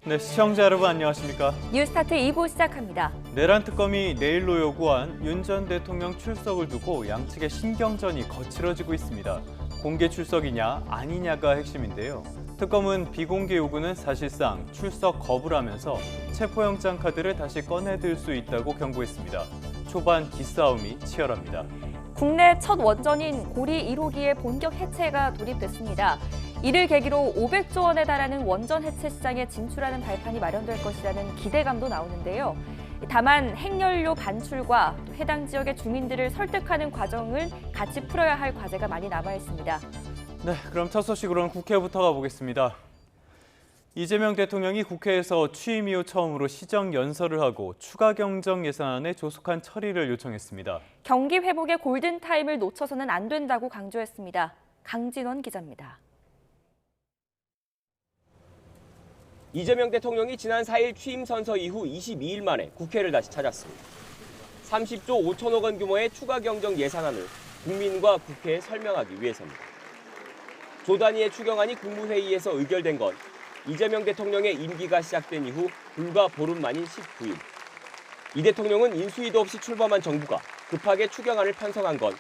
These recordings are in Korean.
네, 시청자 여러분 안녕하십니까? 뉴스타트 2부 시작합니다. 내란 특검이 내일로 요구한 윤 전 대통령 출석을 두고 양측의 신경전이 거칠어지고 있습니다. 공개 출석이냐 아니냐가 핵심인데요. 특검은 비공개 요구는 사실상 출석 거부라면서 체포영장 카드를 다시 꺼내들 수 있다고 경고했습니다. 초반 기싸움이 치열합니다. 국내 첫 원전인 고리 1호기의 본격 해체가 돌입됐습니다. 이를 계기로 500조 원에 달하는 원전 해체 시장에 진출하는 발판이 마련될 것이라는 기대감도 나오는데요. 다만 핵연료 반출과 해당 지역의 주민들을 설득하는 과정을 같이 풀어야 할 과제가 많이 남아 있습니다. 네, 그럼 첫 소식으로는 국회부터 가보겠습니다. 이재명 대통령이 국회에서 취임 이후 처음으로 시정연설을 하고 추가 경정 예산안의 조속한 처리를 요청했습니다. 경기 회복의 골든타임을 놓쳐서는 안 된다고 강조했습니다. 강진원 기자입니다. 이재명 대통령이 지난 4일 취임 선서 이후 22일 만에 국회를 다시 찾았습니다. 30조 5천억 원 규모의 추가 경정 예산안을 국민과 국회에 설명하기 위해서입니다. 조 단위의 추경안이 국무회의에서 의결된 건 이재명 대통령의 임기가 시작된 이후 불과 보름 만인 19일. 이 대통령은 인수위도 없이 출범한 정부가 급하게 추경안을 편성한 건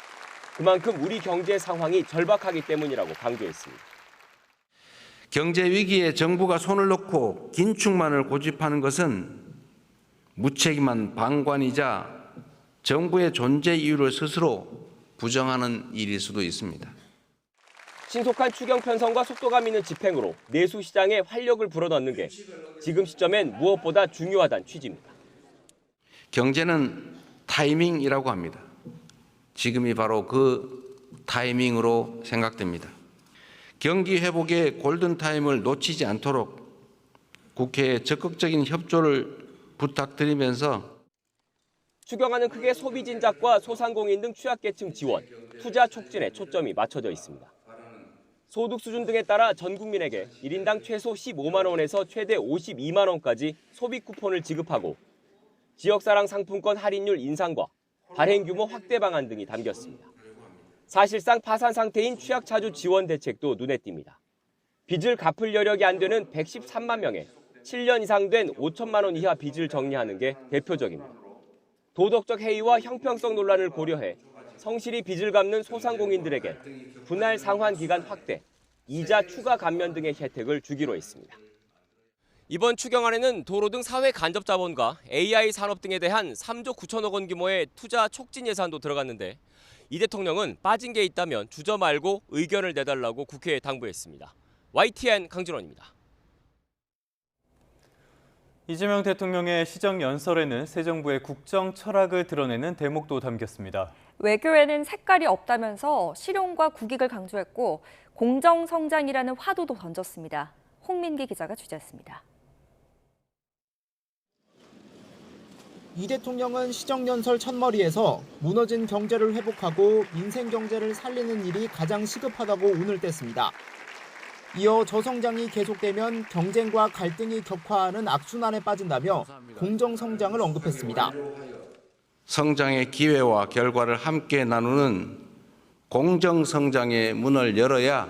그만큼 우리 경제 상황이 절박하기 때문이라고 강조했습니다. 경제 위기에 정부가 손을 놓고 긴축만을 고집하는 것은 무책임한 방관이자 정부의 존재 이유를 스스로 부정하는 일일 수도 있습니다. 신속한 추경 편성과 속도감 있는 집행으로 내수 시장에 활력을 불어넣는 게 지금 시점엔 무엇보다 중요하다는 취지입니다. 경제는 타이밍이라고 합니다. 지금이 바로 그 타이밍으로 생각됩니다. 경기 회복의 골든타임을 놓치지 않도록 국회에 적극적인 협조를 부탁드리면서 추경안은 크게 소비 진작과 소상공인 등 취약계층 지원, 투자 촉진에 초점이 맞춰져 있습니다. 소득 수준 등에 따라 전 국민에게 1인당 최소 15만 원에서 최대 52만 원까지 소비 쿠폰을 지급하고 지역사랑 상품권 할인율 인상과 발행 규모 확대 방안 등이 담겼습니다. 사실상 파산 상태인 취약차주 지원 대책도 눈에 띕니다. 빚을 갚을 여력이 안 되는 113만 명의 7년 이상 된 5천만 원 이하 빚을 정리하는 게 대표적입니다. 도덕적 해이와 형평성 논란을 고려해 성실히 빚을 갚는 소상공인들에게 분할 상환 기간 확대, 이자 추가 감면 등의 혜택을 주기로 했습니다. 이번 추경안에는 도로 등 사회 간접 자본과 AI 산업 등에 대한 3조 9천억 원 규모의 투자 촉진 예산도 들어갔는데 이 대통령은 빠진 게 있다면 주저 말고 의견을 내달라고 국회에 당부했습니다. YTN 강진원입니다. 이재명 대통령의 시정연설에는 새 정부의 국정 철학을 드러내는 대목도 담겼습니다. 외교에는 색깔이 없다면서 실용과 국익을 강조했고 공정성장이라는 화두도 던졌습니다. 홍민기 기자가 취재했습니다. 이 대통령은 시정연설 첫머리에서 무너진 경제를 회복하고 민생 경제를 살리는 일이 가장 시급하다고 운을 뗐습니다. 이어 저성장이 계속되면 경쟁과 갈등이 격화하는 악순환에 빠진다며 공정성장을 언급했습니다. 성장의 기회와 결과를 함께 나누는 공정성장의 문을 열어야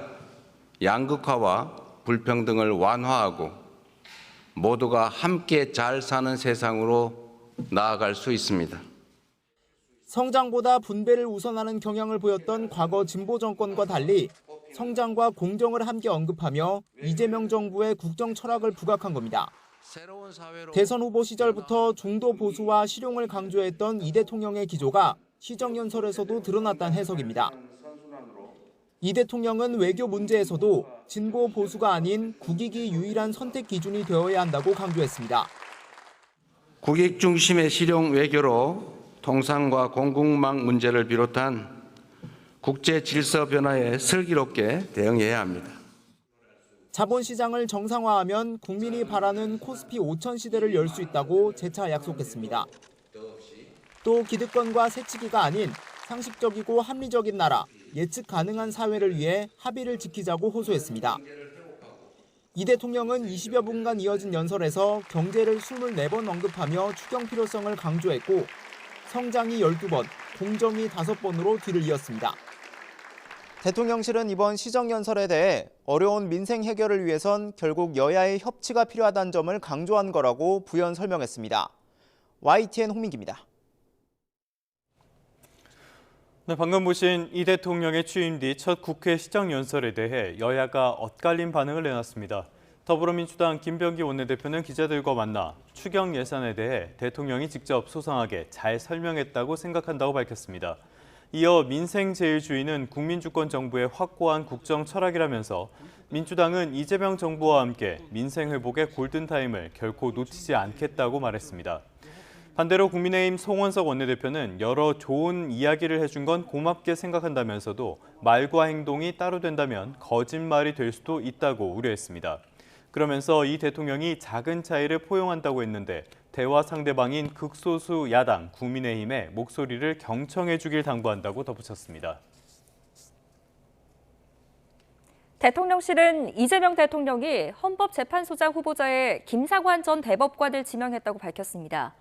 양극화와 불평등을 완화하고 모두가 함께 잘 사는 세상으로 나아갈 수 있습니다. 성장보다 분배를 우선하는 경향을 보였던 과거 진보 정권과 달리 성장과 공정을 함께 언급하며 이재명 정부의 국정 철학을 부각한 겁니다. 대선 후보 시절부터 중도 보수와 실용을 강조했던 이 대통령의 기조가 시정연설에서도 드러났다는 해석입니다. 이 대통령은 외교 문제에서도 진보 보수가 아닌 국익이 유일한 선택 기준이 되어야 한다고 강조했습니다. 국익 중심의 실용 외교로 통상과 공급망 문제를 비롯한 국제 질서 변화에 슬기롭게 대응해야 합니다. 자본시장을 정상화하면 국민이 바라는 코스피 5천 시대를 열 수 있다고 재차 약속했습니다. 또 기득권과 새치기가 아닌 상식적이고 합리적인 나라, 예측 가능한 사회를 위해 합의를 지키자고 호소했습니다. 이 대통령은 20여 분간 이어진 연설에서 경제를 24번 언급하며 추경 필요성을 강조했고 성장이 12번, 공정이 5번으로 뒤를 이었습니다. 대통령실은 이번 시정연설에 대해 어려운 민생 해결을 위해선 결국 여야의 협치가 필요하다는 점을 강조한 거라고 부연 설명했습니다. YTN 홍민기입니다. 네, 방금 보신 이 대통령의 취임 뒤 첫 국회 시정연설에 대해 여야가 엇갈린 반응을 내놨습니다. 더불어민주당 김병기 원내대표는 기자들과 만나 추경 예산에 대해 대통령이 직접 소상하게 잘 설명했다고 생각한다고 밝혔습니다. 이어 민생제일주의는 국민주권 정부의 확고한 국정 철학이라면서 민주당은 이재명 정부와 함께 민생 회복의 골든타임을 결코 놓치지 않겠다고 말했습니다. 반대로 국민의힘 송원석 원내대표는 여러 좋은 이야기를 해준 건 고맙게 생각한다면서도 말과 행동이 따로 된다면 거짓말이 될 수도 있다고 우려했습니다. 그러면서 이 대통령이 작은 차이를 포용한다고 했는데 대화 상대방인 극소수 야당 국민의힘의 목소리를 경청해 주길 당부한다고 덧붙였습니다. 대통령실은 이재명 대통령이 헌법재판소장 후보자에 김상환 전 대법관을 지명했다고 밝혔습니다.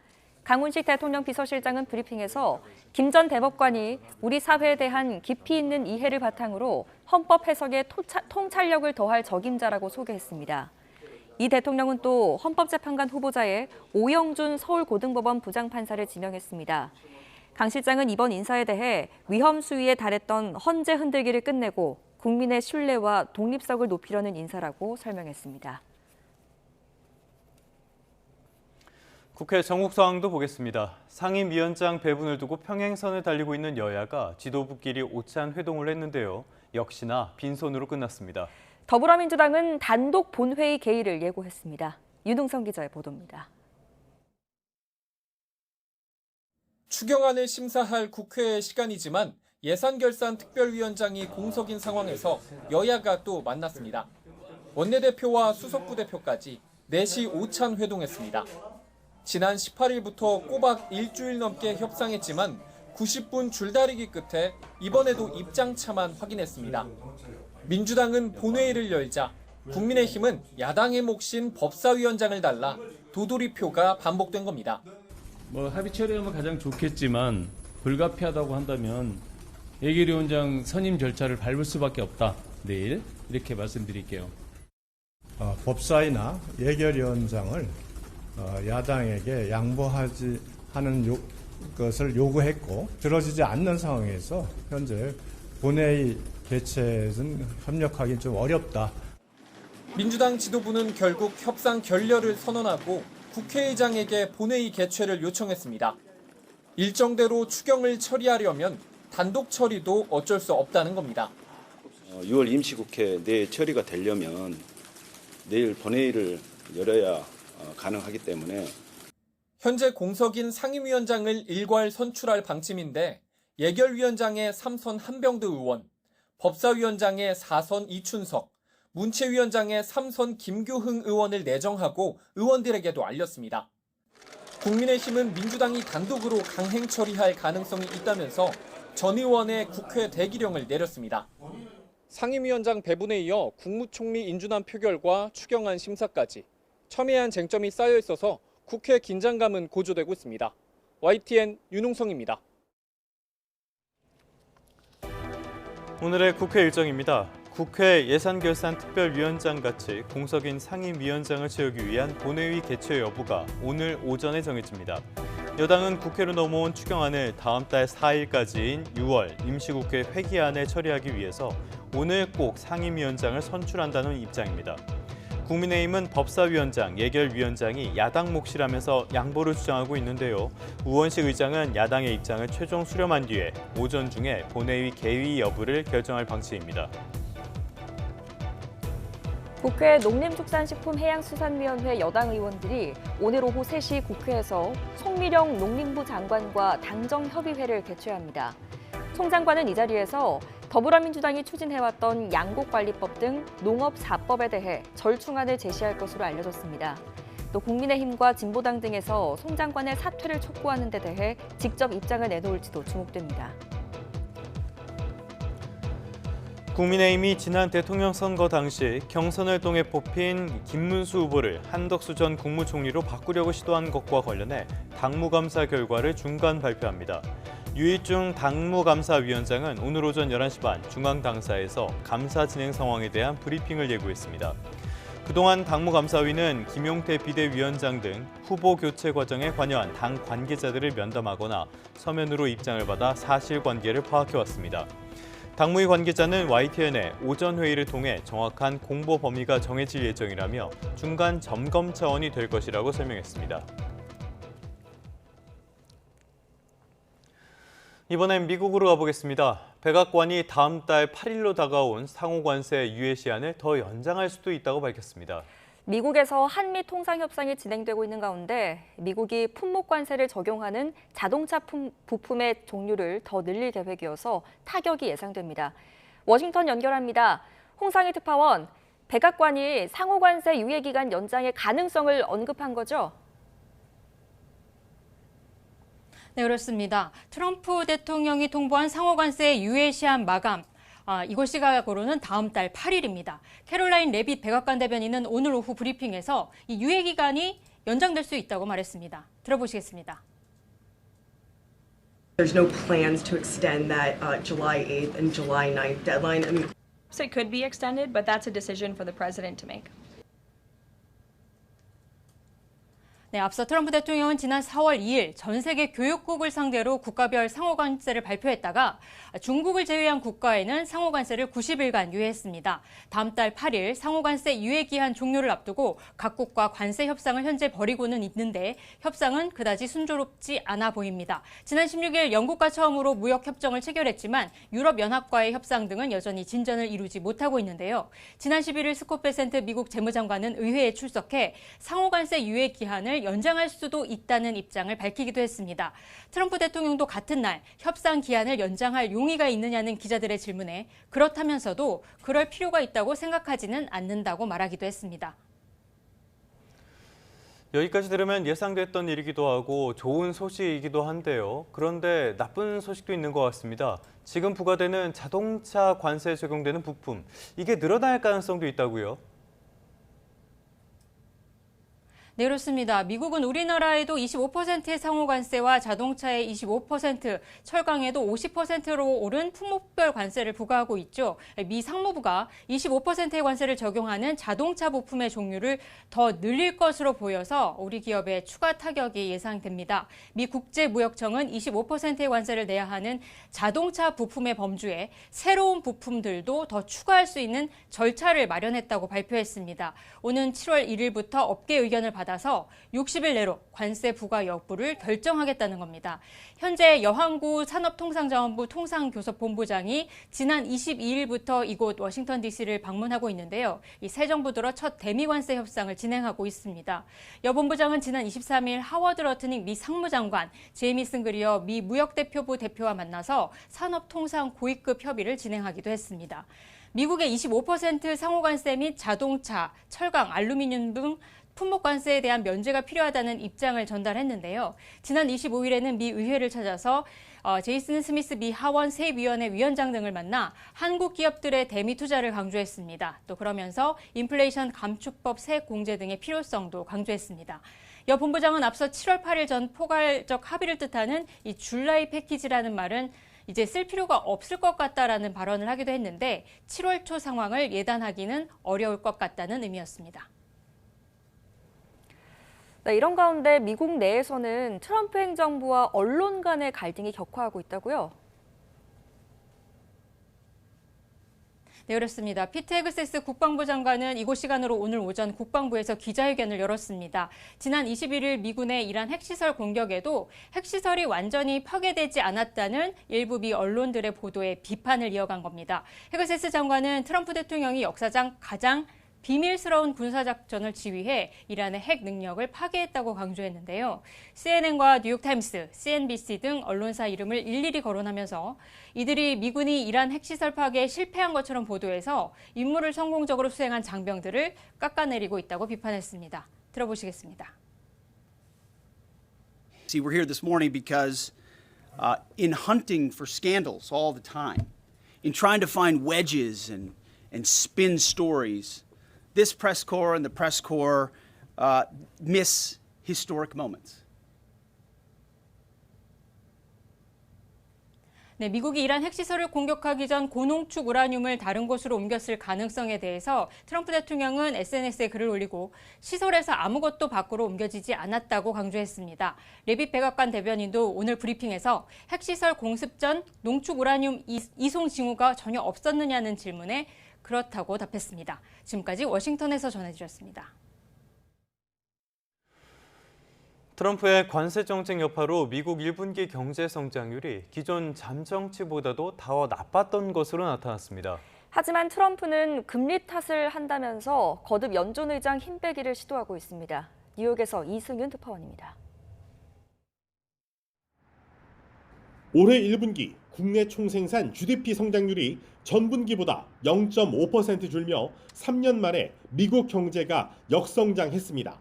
강훈식 대통령 비서실장은 브리핑에서 김 전 대법관이 우리 사회에 대한 깊이 있는 이해를 바탕으로 헌법 해석에 통찰력을 더할 적임자라고 소개했습니다. 이 대통령은 또 헌법재판관 후보자에 오영준 서울고등법원 부장판사를 지명했습니다. 강 실장은 이번 인사에 대해 위험 수위에 달했던 헌재 흔들기를 끝내고 국민의 신뢰와 독립성을 높이려는 인사라고 설명했습니다. 국회 정국 상황도 보겠습니다. 상임위원장 배분을 두고 평행선을 달리고 있는 여야가 지도부끼리 오찬 회동을 했는데요. 역시나 빈손으로 끝났습니다. 더불어민주당은 단독 본회의 개의를 예고했습니다. 윤웅성 기자의 보도입니다. 추경안을 심사할 국회의 시간이지만 예산결산특별위원장이 공석인 상황에서 여야가 또 만났습니다. 원내대표와 수석부대표까지 4시 오찬 회동했습니다. 지난 18일부터 꼬박 일주일 넘게 협상했지만 90분 줄다리기 끝에 이번에도 입장차만 확인했습니다. 민주당은 본회의를 열자 국민의힘은 야당의 몫인 법사위원장을 달라 도돌이표가 반복된 겁니다. 합의 처리하면 가장 좋겠지만 불가피하다고 한다면 예결위원장 선임 절차를 밟을 수밖에 없다. 내일 이렇게 말씀드릴게요. 법사위나 예결위원장을 야당에게 양보하지 하는 것을 요구했고 들어지지 않는 상황에서 현재 본회의 개최는 협력하기 좀 어렵다. 민주당 지도부는 결국 협상 결렬을 선언하고 국회의장에게 본회의 개최를 요청했습니다. 일정대로 추경을 처리하려면 단독 처리도 어쩔 수 없다는 겁니다. 6월 임시국회 내에 처리가 되려면 내일 본회의를 열어야 가능하기 때문에 현재 공석인 상임위원장을 일괄 선출할 방침인데 예결위원장의 3선 한병드 의원, 법사위원장의 4선 이춘석, 문체위원장의 3선 김규흥 의원을 내정하고 의원들에게도 알렸습니다. 국민의힘은 민주당이 단독으로 강행 처리할 가능성이 있다면서 전 의원의 국회 대기령을 내렸습니다. 상임위원장 배분에 이어 국무총리 인준안 표결과 추경안 심사까지 첨예한 쟁점이 쌓여 있어서 국회 긴장감은 고조되고 있습니다. YTN 윤웅성입니다. 오늘의 국회 일정입니다. 국회 예산결산특별위원장 같이 공석인 상임위원장을 채우기 위한 본회의 개최 여부가 오늘 오전에 정해집니다. 여당은 국회로 넘어온 추경안을 다음 달 4일까지인 6월 임시국회 회기안에 처리하기 위해서 오늘 꼭 상임위원장을 선출한다는 입장입니다. 국민의힘은 법사위원장, 예결위원장이 야당 몫이라면서 양보를 주장하고 있는데요. 우원식 의장은 야당의 입장을 최종 수렴한 뒤에 오전 중에 본회의 개의 여부를 결정할 방침입니다. 국회 농림축산식품해양수산위원회 여당 의원들이 오늘 오후 3시 국회에서 송미령 농림부 장관과 당정협의회를 개최합니다. 송 장관은 이 자리에서 더불어민주당이 추진해왔던 양곡관리법 등 농업 4법에 대해 절충안을 제시할 것으로 알려졌습니다. 또 국민의힘과 진보당 등에서 송 장관의 사퇴를 촉구하는 데 대해 직접 입장을 내놓을지도 주목됩니다. 국민의힘이 지난 대통령 선거 당시 경선을 통해 뽑힌 김문수 후보를 한덕수 전 국무총리로 바꾸려고 시도한 것과 관련해 당무감사 결과를 중간 발표합니다. 유익중 당무감사위원장은 오늘 오전 11시 반 중앙당사에서 감사 진행 상황에 대한 브리핑을 예고했습니다. 그동안 당무감사위는 김용태 비대위원장 등 후보 교체 과정에 관여한 당 관계자들을 면담하거나 서면으로 입장을 받아 사실관계를 파악해왔습니다. 당무위 관계자는 YTN에 오전 회의를 통해 정확한 공보 범위가 정해질 예정이라며 중간 점검 차원이 될 것이라고 설명했습니다. 이번엔 미국으로 가보겠습니다. 백악관이 다음 달 8일로 다가온 상호관세 유예 시한을 더 연장할 수도 있다고 밝혔습니다. 미국에서 한미 통상 협상이 진행되고 있는 가운데 미국이 품목관세를 적용하는 자동차 부품의 종류를 더 늘릴 계획이어서 타격이 예상됩니다. 워싱턴 연결합니다. 홍상희 특파원, 백악관이 상호관세 유예 기간 연장의 가능성을 언급한 거죠? 네, 그렇습니다. 트럼프 대통령이 통보한 상호관세 유예 시한 마감, 이곳 시각으로는 다음 달 8일입니다. 캐롤라인 레빗 백악관 대변인은 오늘 오후 브리핑에서 이 유예 기간이 연장될 수 있다고 말했습니다. 들어보시겠습니다. There's no plans to extend that July 8th and July 9th deadline. I mean, So it could be extended, but that's a decision for the president to make. 네, 앞서 트럼프 대통령은 지난 4월 2일 전 세계 교육국을 상대로 국가별 상호관세를 발표했다가 중국을 제외한 국가에는 상호관세를 90일간 유예했습니다. 다음 달 8일 상호관세 유예 기한 종료를 앞두고 각국과 관세 협상을 현재 벌이고는 있는데 협상은 그다지 순조롭지 않아 보입니다. 지난 16일 영국과 처음으로 무역협정을 체결했지만 유럽연합과의 협상 등은 여전히 진전을 이루지 못하고 있는데요. 지난 11일 스콧 베센트 미국 재무장관은 의회에 출석해 상호관세 유예 기한을 연장할 수도 있다는 입장을 밝히기도 했습니다. 트럼프 대통령도 같은 날 협상 기한을 연장할 용의가 있느냐는 기자들의 질문에 그렇다면서도 그럴 필요가 있다고 생각하지는 않는다고 말하기도 했습니다. 여기까지 들으면 예상됐던 일이기도 하고 좋은 소식이기도 한데요. 그런데 나쁜 소식도 있는 것 같습니다. 지금 부과되는 자동차 관세에 적용되는 부품, 이게 늘어날 가능성도 있다고요? 네, 그렇습니다. 미국은 우리나라에도 25%의 상호관세와 자동차의 25%, 철강에도 50%로 오른 품목별 관세를 부과하고 있죠. 미 상무부가 25%의 관세를 적용하는 자동차 부품의 종류를 더 늘릴 것으로 보여서 우리 기업에 추가 타격이 예상됩니다. 미 국제무역청은 25%의 관세를 내야 하는 자동차 부품의 범주에 새로운 부품들도 더 추가할 수 있는 절차를 마련했다고 발표했습니다. 오는 7월 1일부터 업계 의견을 받아서 60일 내로 관세 부과 여부를 결정하겠다는 겁니다. 현재 여항구 산업통상자원부 통상교섭본부장이 지난 22일부터 이곳 워싱턴 DC를 방문하고 있는데요. 이 새 정부 들어 첫 대미관세 협상을 진행하고 있습니다. 여 본부장은 지난 23일 하워드 러트닉 미 상무장관, 제이미슨 그리어 미 무역대표부 대표와 만나서 산업통상 고위급 협의를 진행하기도 했습니다. 미국의 25% 상호관세 및 자동차, 철강, 알루미늄 등 품목관세에 대한 면제가 필요하다는 입장을 전달했는데요. 지난 25일에는 미 의회를 찾아서 제이슨 스미스 미 하원 세위원회 위원장 등을 만나 한국 기업들의 대미 투자를 강조했습니다. 또 그러면서 인플레이션 감축법 세액 공제 등의 필요성도 강조했습니다. 여 본부장은 앞서 7월 8일 전 포괄적 합의를 뜻하는 이 줄라이 패키지라는 말은 이제 쓸 필요가 없을 것 같다라는 발언을 하기도 했는데 7월 초 상황을 예단하기는 어려울 것 같다는 의미였습니다. 네, 이런 가운데 미국 내에서는 트럼프 행정부와 언론 간의 갈등이 격화하고 있다고요? 네, 그렇습니다. 피트 헤그세스 국방부 장관은 이곳 시간으로 오늘 오전 국방부에서 기자회견을 열었습니다. 지난 21일 미군의 이란 핵시설 공격에도 핵시설이 완전히 파괴되지 않았다는 일부 미 언론들의 보도에 비판을 이어간 겁니다. 헤그세스 장관은 트럼프 대통령이 역사상 가장 비밀스러운 군사작전을 지휘해 이란의 핵 능력을 파괴했다고 강조했는데요. CNN과 뉴욕타임스, CNBC 등 언론사 이름을 일일이 거론하면서 이들이 미군이 이란 핵시설 파괴에 실패한 것처럼 보도해서 임무를 성공적으로 수행한 장병들을 깎아내리고 있다고 비판했습니다. 들어보시겠습니다. See, we're here this morning because in hunting for scandals all the time, in trying to find wedges and spin stories, this press corps and the press corps miss historic moments. 네, 미국이 이란 핵시설을 공격하기 전 고농축 우라늄을 다른 곳으로 옮겼을 가능성에 대해서 트럼프 대통령은 SNS에 글을 올리고 시설에서 아무것도 밖으로 옮겨지지 않았다고 강조했습니다. 레빗 백악관 대변인도 오늘 브리핑에서 핵시설 공습 전 농축 우라늄 이송 징후가 전혀 없었느냐는 질문에 그렇다고 답했습니다. 지금까지 워싱턴에서 전해드렸습니다. 트럼프의 관세 정책 여파로 미국 1분기 경제 성장률이 기존 잠정치보다도 더 나빴던 것으로 나타났습니다. 하지만 트럼프는 금리 탓을 한다면서 거듭 연준 의장 힘 빼기를 시도하고 있습니다. 뉴욕에서 이승윤 특파원입니다. 올해 1분기 국내 총생산 GDP 성장률이 전분기보다 0.5% 줄며 3년 만에 미국 경제가 역성장했습니다.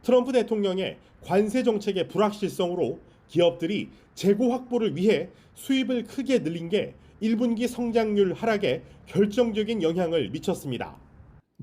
트럼프 대통령의 관세 정책의 불확실성으로 기업들이 재고 확보를 위해 수입을 크게 늘린 게 1분기 성장률 하락에 결정적인 영향을 미쳤습니다.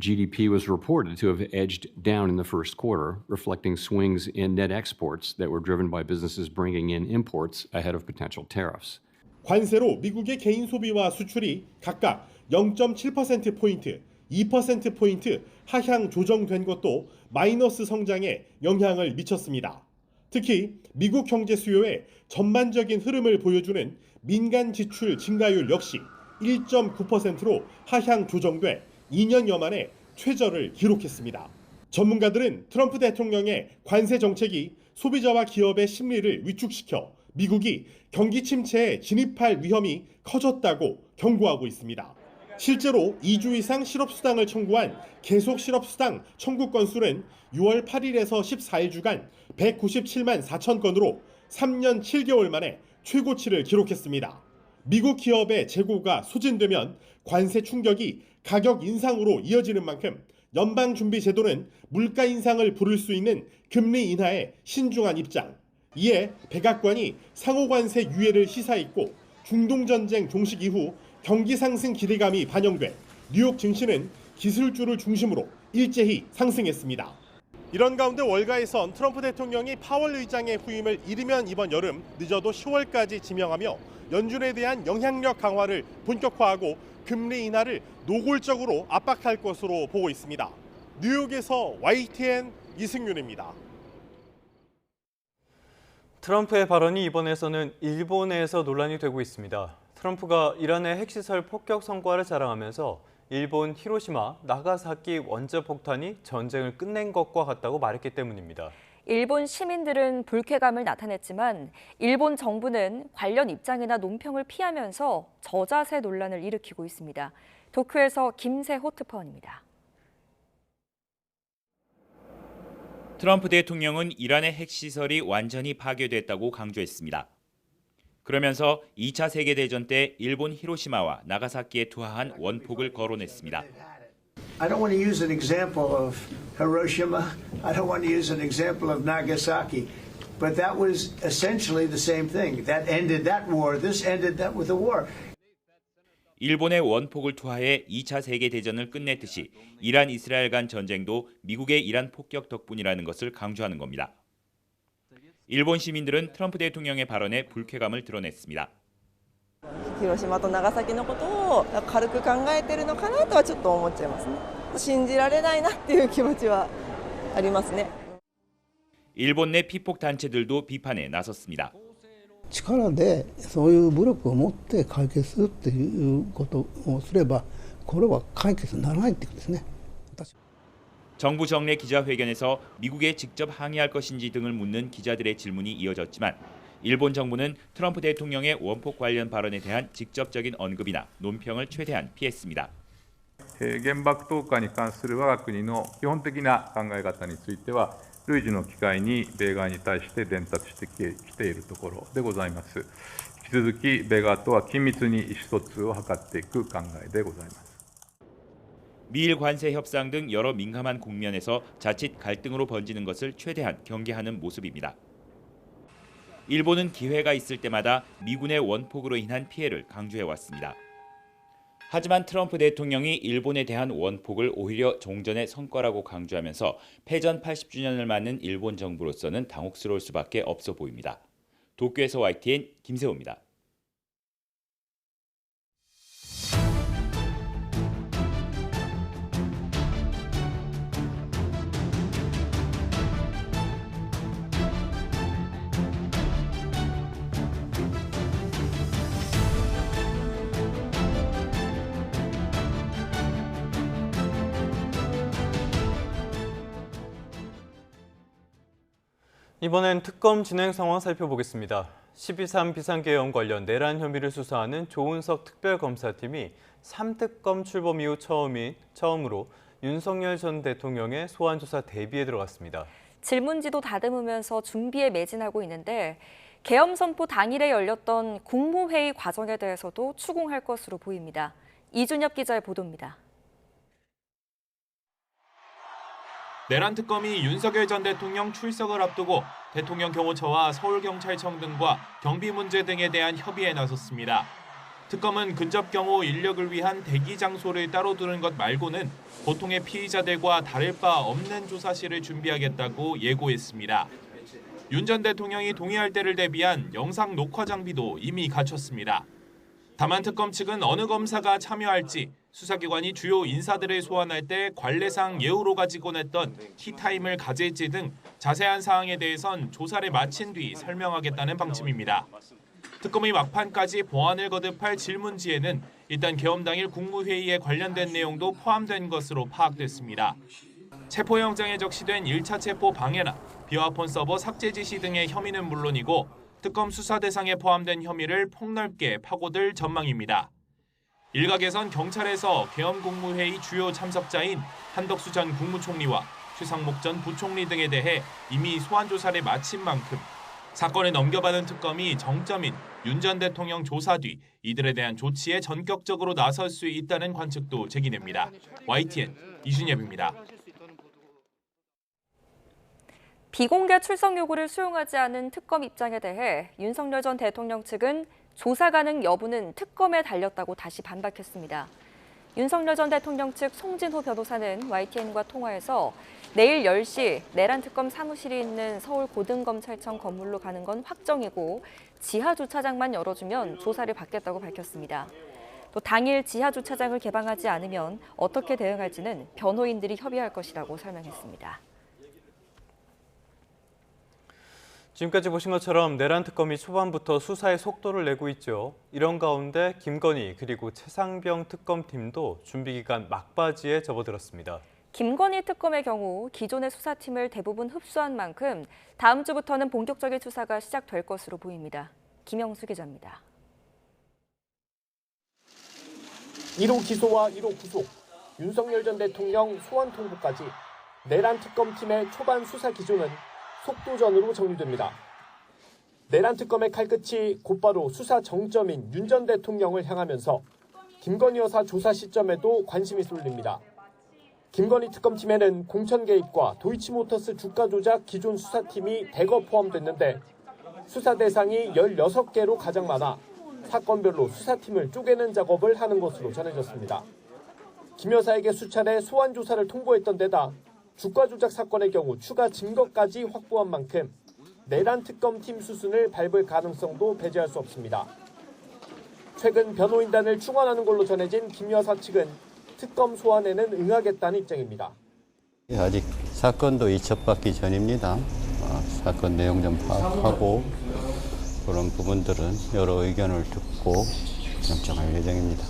GDP was reported to have edged down in the first quarter, reflecting swings in net exports that were driven by businesses bringing in imports ahead of potential tariffs. 관세로 미국의 개인 소비와 수출이 각각 0.7%포인트, 2%포인트 하향 조정된 것도 마이너스 성장에 영향을 미쳤습니다. 특히 미국 경제 수요의 전반적인 흐름을 보여주는 민간 지출 증가율 역시 1.9%로 하향 조정돼 2년여 만에 최저를 기록했습니다. 전문가들은 트럼프 대통령의 관세 정책이 소비자와 기업의 심리를 위축시켜 미국이 경기 침체에 진입할 위험이 커졌다고 경고하고 있습니다. 실제로 2주 이상 실업수당을 청구한 계속 실업수당 청구 건수는 6월 8일에서 14일 주간 197만 4천 건으로 3년 7개월 만에 최고치를 기록했습니다. 미국 기업의 재고가 소진되면 관세 충격이 가격 인상으로 이어지는 만큼 연방준비제도는 물가 인상을 부를 수 있는 금리 인하에 신중한 입장. 이에 백악관이 상호관세 유예를 시사했고 중동전쟁 종식 이후 경기 상승 기대감이 반영돼 뉴욕 증시는 기술주를 중심으로 일제히 상승했습니다. 이런 가운데 월가에선 트럼프 대통령이 파월 의장의 후임을 이르면 이번 여름, 늦어도 10월까지 지명하며 연준에 대한 영향력 강화를 본격화하고 금리 인하를 노골적으로 압박할 것으로 보고 있습니다. 뉴욕에서 YTN 이승윤입니다. 트럼프의 발언이 이번에서는 일본에서 논란이 되고 있습니다. 트럼프가 이란의 핵시설 폭격 성과를 자랑하면서 일본 히로시마, 나가사키 원자폭탄이 전쟁을 끝낸 것과 같다고 말했기 때문입니다. 일본 시민들은 불쾌감을 나타냈지만 일본 정부는 관련 입장이나 논평을 피하면서 저자세 논란을 일으키고 있습니다. 도쿄에서 김세호 특파원입니다. 트럼프 대통령은 이란의 핵시설이 완전히 파괴됐다고 강조했습니다. 그러면서 2차 세계대전 때 일본 히로시마와 나가사키에 투하한 원폭을 거론했습니다. I don't want to use an example of Hiroshima. I don't want to use an example of Nagasaki. But that was essentially the same thing. That ended that war. This ended that with the war. 일본의 원폭을 투하해 2차 세계대전을 끝냈듯이 이란 이스라엘 간 전쟁도 미국의 이란 폭격 덕분이라는 것을 강조하는 겁니다. 일본 시민들은 트럼프 대통령의 발언에 불쾌감을 드러냈습니다. 広島と長崎のことを軽く考えてるのかなとはちょっと思っちゃいますね。信じられないなっていう気持ちはありますね。 일본 내 피폭 단체들도 비판에 나섰습니다. 力でそういう武力を持って解決するっていうことをすればこれは解決にならないってことですね。 정부 정례 기자회견에서 미국에 직접 항의할 것인지 등을 묻는 기자들의 질문이 이어졌지만 일본 정부는 트럼프 대통령의 원폭 관련 발언에 대한 직접적인 언급이나 논평을 최대한 피했습니다. 原爆投下に関する我が国の基本的な考え方については累次の機会に米側に対して伝達してきているところでございます。引き続き米側とは緊密に意思疎通を図っていく考えでございます。 미일 관세 협상 등 여러 민감한 국면에서 자칫 갈등으로 번지는 것을 최대한 경계하는 모습입니다. 일본은 기회가 있을 때마다 미군의 원폭으로 인한 피해를 강조해왔습니다. 하지만 트럼프 대통령이 일본에 대한 원폭을 오히려 종전의 성과라고 강조하면서 패전 80주년을 맞는 일본 정부로서는 당혹스러울 수밖에 없어 보입니다. 도쿄에서 YTN 김세호입니다. 이번엔 특검 진행 상황 살펴보겠습니다. 12.3 비상계엄 관련 내란 혐의를 수사하는 조은석 특별검사팀이 3특검 출범 이후 처음으로 윤석열 전 대통령의 소환조사 대비에 들어갔습니다. 질문지도 다듬으면서 준비에 매진하고 있는데 계엄 선포 당일에 열렸던 국무회의 과정에 대해서도 추궁할 것으로 보입니다. 이준엽 기자의 보도입니다. 내란 특검이 윤석열 전 대통령 출석을 앞두고 대통령 경호처와 서울경찰청 등과 경비 문제 등에 대한 협의에 나섰습니다. 특검은 근접 경호 인력을 위한 대기 장소를 따로 두는 것 말고는 보통의 피의자들과 다를 바 없는 조사실을 준비하겠다고 예고했습니다. 윤 전 대통령이 동의할 때를 대비한 영상 녹화 장비도 이미 갖췄습니다. 다만 특검 측은 어느 검사가 참여할지, 수사기관이 주요 인사들을 소환할 때 관례상 예우로 가지고 냈던 티타임을 가질지 등 자세한 사항에 대해선 조사를 마친 뒤 설명하겠다는 방침입니다. 특검의 막판까지 보안을 거듭할 질문지에는 일단 계엄 당일 국무회의에 관련된 내용도 포함된 것으로 파악됐습니다. 체포영장에 적시된 1차 체포 방해나 비화폰 서버 삭제 지시 등의 혐의는 물론이고 특검 수사 대상에 포함된 혐의를 폭넓게 파고들 전망입니다. 일각에선 경찰에서 계엄 국무회의 주요 참석자인 한덕수 전 국무총리와 최상목 전 부총리 등에 대해 이미 소환 조사를 마친 만큼 사건을 넘겨받은 특검이 정점인 윤 전 대통령 조사 뒤 이들에 대한 조치에 전격적으로 나설 수 있다는 관측도 제기됩니다. YTN 이준엽입니다. 비공개 출석 요구를 수용하지 않은 특검 입장에 대해 윤석열 전 대통령 측은 조사 가능 여부는 특검에 달렸다고 다시 반박했습니다. 윤석열 전 대통령 측 송진호 변호사는 YTN과 통화에서 내일 10시 내란 특검 사무실이 있는 서울고등검찰청 건물로 가는 건 확정이고 지하 주차장만 열어주면 조사를 받겠다고 밝혔습니다. 또 당일 지하 주차장을 개방하지 않으면 어떻게 대응할지는 변호인들이 협의할 것이라고 설명했습니다. 지금까지 보신 것처럼 내란 특검이 초반부터 수사의 속도를 내고 있죠. 이런 가운데 김건희 그리고 최상병 특검팀도 준비기간 막바지에 접어들었습니다. 김건희 특검의 경우 기존의 수사팀을 대부분 흡수한 만큼 다음 주부터는 본격적인 수사가 시작될 것으로 보입니다. 김영수 기자입니다. 1호 기소와 1호 구속, 윤석열 전 대통령 소환 통보까지 내란 특검팀의 초반 수사 기조는 속도전으로 정리됩니다. 내란 특검의 칼끝이 곧바로 수사 정점인 윤 전 대통령을 향하면서 김건희 여사 조사 시점에도 관심이 쏠립니다. 김건희 특검팀에는 공천 개입과 도이치모터스 주가 조작 기존 수사팀이 대거 포함됐는데 수사 대상이 16개로 가장 많아 사건별로 수사팀을 쪼개는 작업을 하는 것으로 전해졌습니다. 김 여사에게 수차례 소환 조사를 통보했던 데다 주가 조작 사건의 경우 추가 증거까지 확보한 만큼 내란 특검팀 수순을 밟을 가능성도 배제할 수 없습니다. 최근 변호인단을 충원하는 걸로 전해진 김 여사 측은 특검 소환에는 응하겠다는 입장입니다. 아직 사건도 이첩받기 전입니다. 사건 내용 좀 파악하고 그런 부분들은 여러 의견을 듣고 결정할 예정입니다.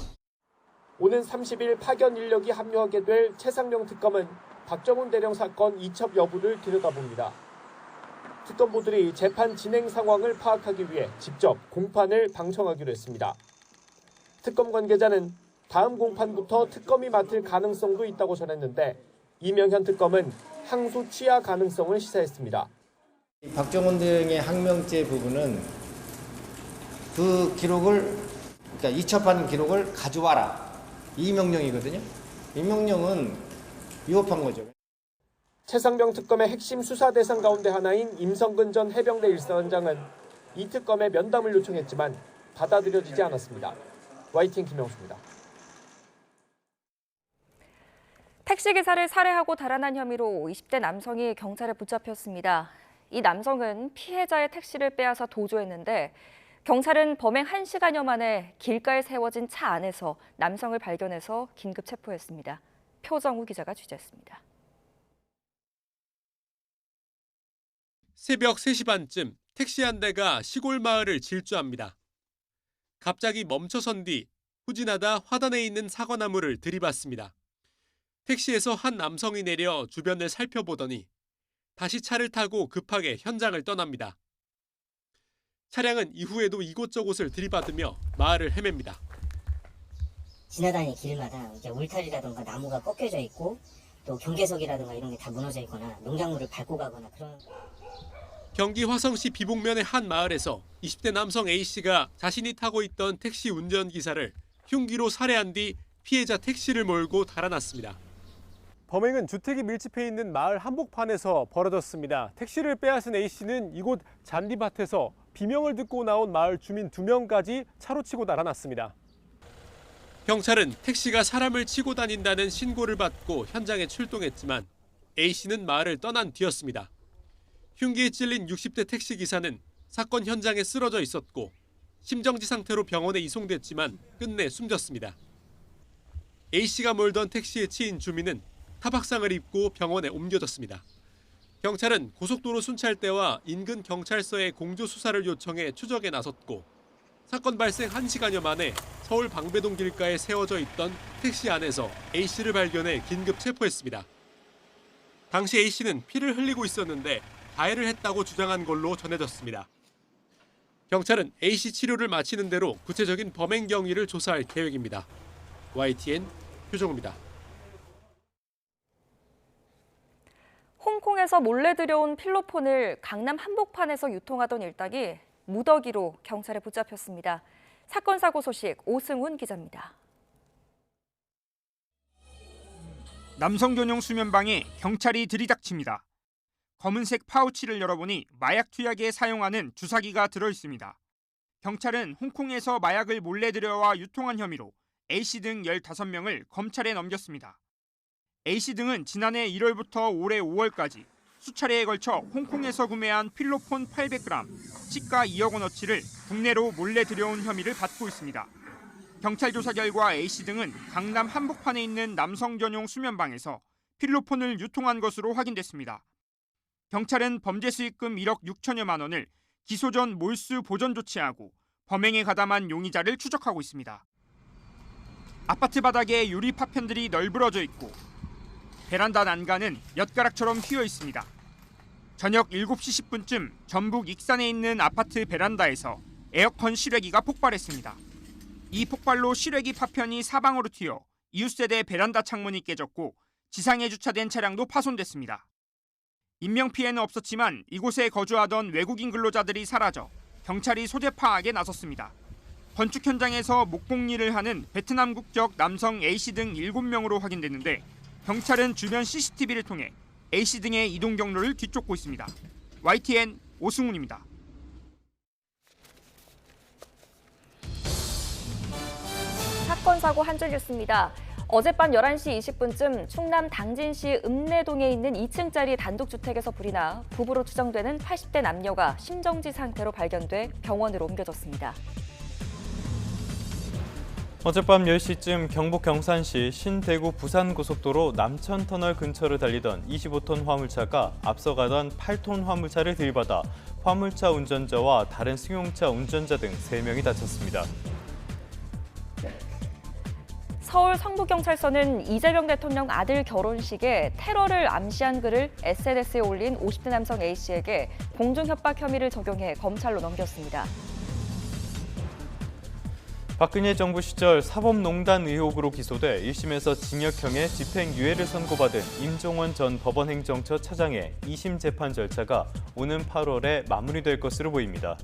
오는 30일 파견 인력이 합류하게 될 최상병 특검은 박정훈 대령 사건 이첩 여부를 들여다봅니다. 특검부들이 재판 진행 상황을 파악하기 위해 직접 공판을 방청하기로 했습니다. 특검 관계자는 다음 공판부터 특검이 맡을 가능성도 있다고 전했는데 이명현 특검은 항소 취하 가능성을 시사했습니다. 박정훈 등의 항명죄 부분은 그 기록을, 그러니까 이첩한 기록을 가져와라. 이 명령이거든요. 이 명령은 위법한 거죠. 최상병 특검의 핵심 수사 대상 가운데 하나인 임성근 전 해병대 1사단장은 이 특검에 면담을 요청했지만 받아들여지지 않았습니다. YTN 김영수입니다. 택시기사를 살해하고 달아난 혐의로 20대 남성이 경찰에 붙잡혔습니다. 이 남성은 피해자의 택시를 빼앗아 도주했는데 경찰은 범행 1시간여 만에 길가에 세워진 차 안에서 남성을 발견해서 긴급 체포했습니다. 표정우 기자가 취재했습니다. 새벽 3시 반쯤 택시 한 대가 시골 마을을 질주합니다. 갑자기 멈춰선 뒤 후진하다 화단에 있는 사과나무를 들이받습니다. 택시에서 한 남성이 내려 주변을 살펴보더니 다시 차를 타고 급하게 현장을 떠납니다. 차량은 이후에도 이곳저곳을 들이받으며 마을을 헤맵니다. 지나다니는 길마다 이제 울타리라든가 나무가 꺾여져 있고 또 경계석이라든가 이런 게 다 무너져 있거나 농작물을 밟고 가거나 그런. 경기 화성시 비봉면의 한 마을에서 20대 남성 A씨가 자신이 타고 있던 택시 운전기사를 흉기로 살해한 뒤 피해자 택시를 몰고 달아났습니다. 범행은 주택이 밀집해 있는 마을 한복판에서 벌어졌습니다. 택시를 빼앗은 A씨는 이곳 잔디밭에서 비명을 듣고 나온 마을 주민 2명까지 차로 치고 달아났습니다. 경찰은 택시가 사람을 치고 다닌다는 신고를 받고 현장에 출동했지만 A씨는 마을을 떠난 뒤였습니다. 흉기에 찔린 60대 택시기사는 사건 현장에 쓰러져 있었고 심정지 상태로 병원에 이송됐지만 끝내 숨졌습니다. A씨가 몰던 택시에 치인 주민은 타박상을 입고 병원에 옮겨졌습니다. 경찰은 고속도로 순찰대와 인근 경찰서에 공조 수사를 요청해 추적에 나섰고 사건 발생 1시간여 만에 서울 방배동 길가에 세워져 있던 택시 안에서 A씨를 발견해 긴급 체포했습니다. 당시 A씨는 피를 흘리고 있었는데 가해를 했다고 주장한 걸로 전해졌습니다. 경찰은 A씨 치료를 마치는 대로 구체적인 범행 경위를 조사할 계획입니다. YTN 표정우입니다. 홍콩에서 몰래 들여온 필로폰을 강남 한복판에서 유통하던 일당이 무더기로 경찰에 붙잡혔습니다. 사건 사고 소식 오승훈 기자입니다. 남성 전용 수면방에 경찰이 들이닥칩니다. 검은색 파우치를 열어보니 마약 투약에 사용하는 주사기가 들어있습니다. 경찰은 홍콩에서 마약을 몰래 들여와 유통한 혐의로 A씨 등 15명을 검찰에 넘겼습니다. A씨 등은 지난해 1월부터 올해 5월까지 수차례에 걸쳐 홍콩에서 구매한 필로폰 800g, 시가 2억 원어치를 국내로 몰래 들여온 혐의를 받고 있습니다. 경찰 조사 결과 A씨 등은 강남 한복판에 있는 남성 전용 수면방에서 필로폰을 유통한 것으로 확인됐습니다. 경찰은 범죄 수익금 1억 6천여만 원을 기소 전 몰수 보전 조치하고 범행에 가담한 용의자를 추적하고 있습니다. 아파트 바닥에 유리 파편들이 널브러져 있고 베란다 난간은 엿가락처럼 휘어 있습니다. 저녁 7시 10분쯤 전북 익산에 있는 아파트 베란다에서 에어컨 실외기가 폭발했습니다. 이 폭발로 실외기 파편이 사방으로 튀어 이웃세대 베란다 창문이 깨졌고 지상에 주차된 차량도 파손됐습니다. 인명피해는 없었지만 이곳에 거주하던 외국인 근로자들이 사라져 경찰이 소재 파악에 나섰습니다. 건축 현장에서 목공일을 하는 베트남 국적 남성 A씨 등 7명으로 확인됐는데 경찰은 주변 CCTV를 통해 A씨 등의 이동 경로를 뒤쫓고 있습니다. YTN 오승훈입니다. 사건 사고 한 줄 뉴스입니다. 어젯밤 11시 20분쯤 충남 당진시 읍내동에 있는 2층짜리 단독주택에서 불이 나 부부로 추정되는 80대 남녀가 심정지 상태로 발견돼 병원으로 옮겨졌습니다. 어젯밤 10시쯤 경북 경산시 신대구 부산고속도로 남천터널 근처를 달리던 25톤 화물차가 앞서가던 8톤 화물차를 들이받아 화물차 운전자와 다른 승용차 운전자 등 3명이 다쳤습니다. 서울 성북경찰서는 이재명 대통령 아들 결혼식에 테러를 암시한 글을 SNS에 올린 50대 남성 A씨에게 공중협박 혐의를 적용해 검찰로 넘겼습니다. 박근혜 정부 시절 사법농단 의혹으로 기소돼 1심에서 징역형의 집행유예를 선고받은 임종원 전 법원행정처 차장의 2심 재판 절차가 오는 8월에 마무리될 것으로 보입니다.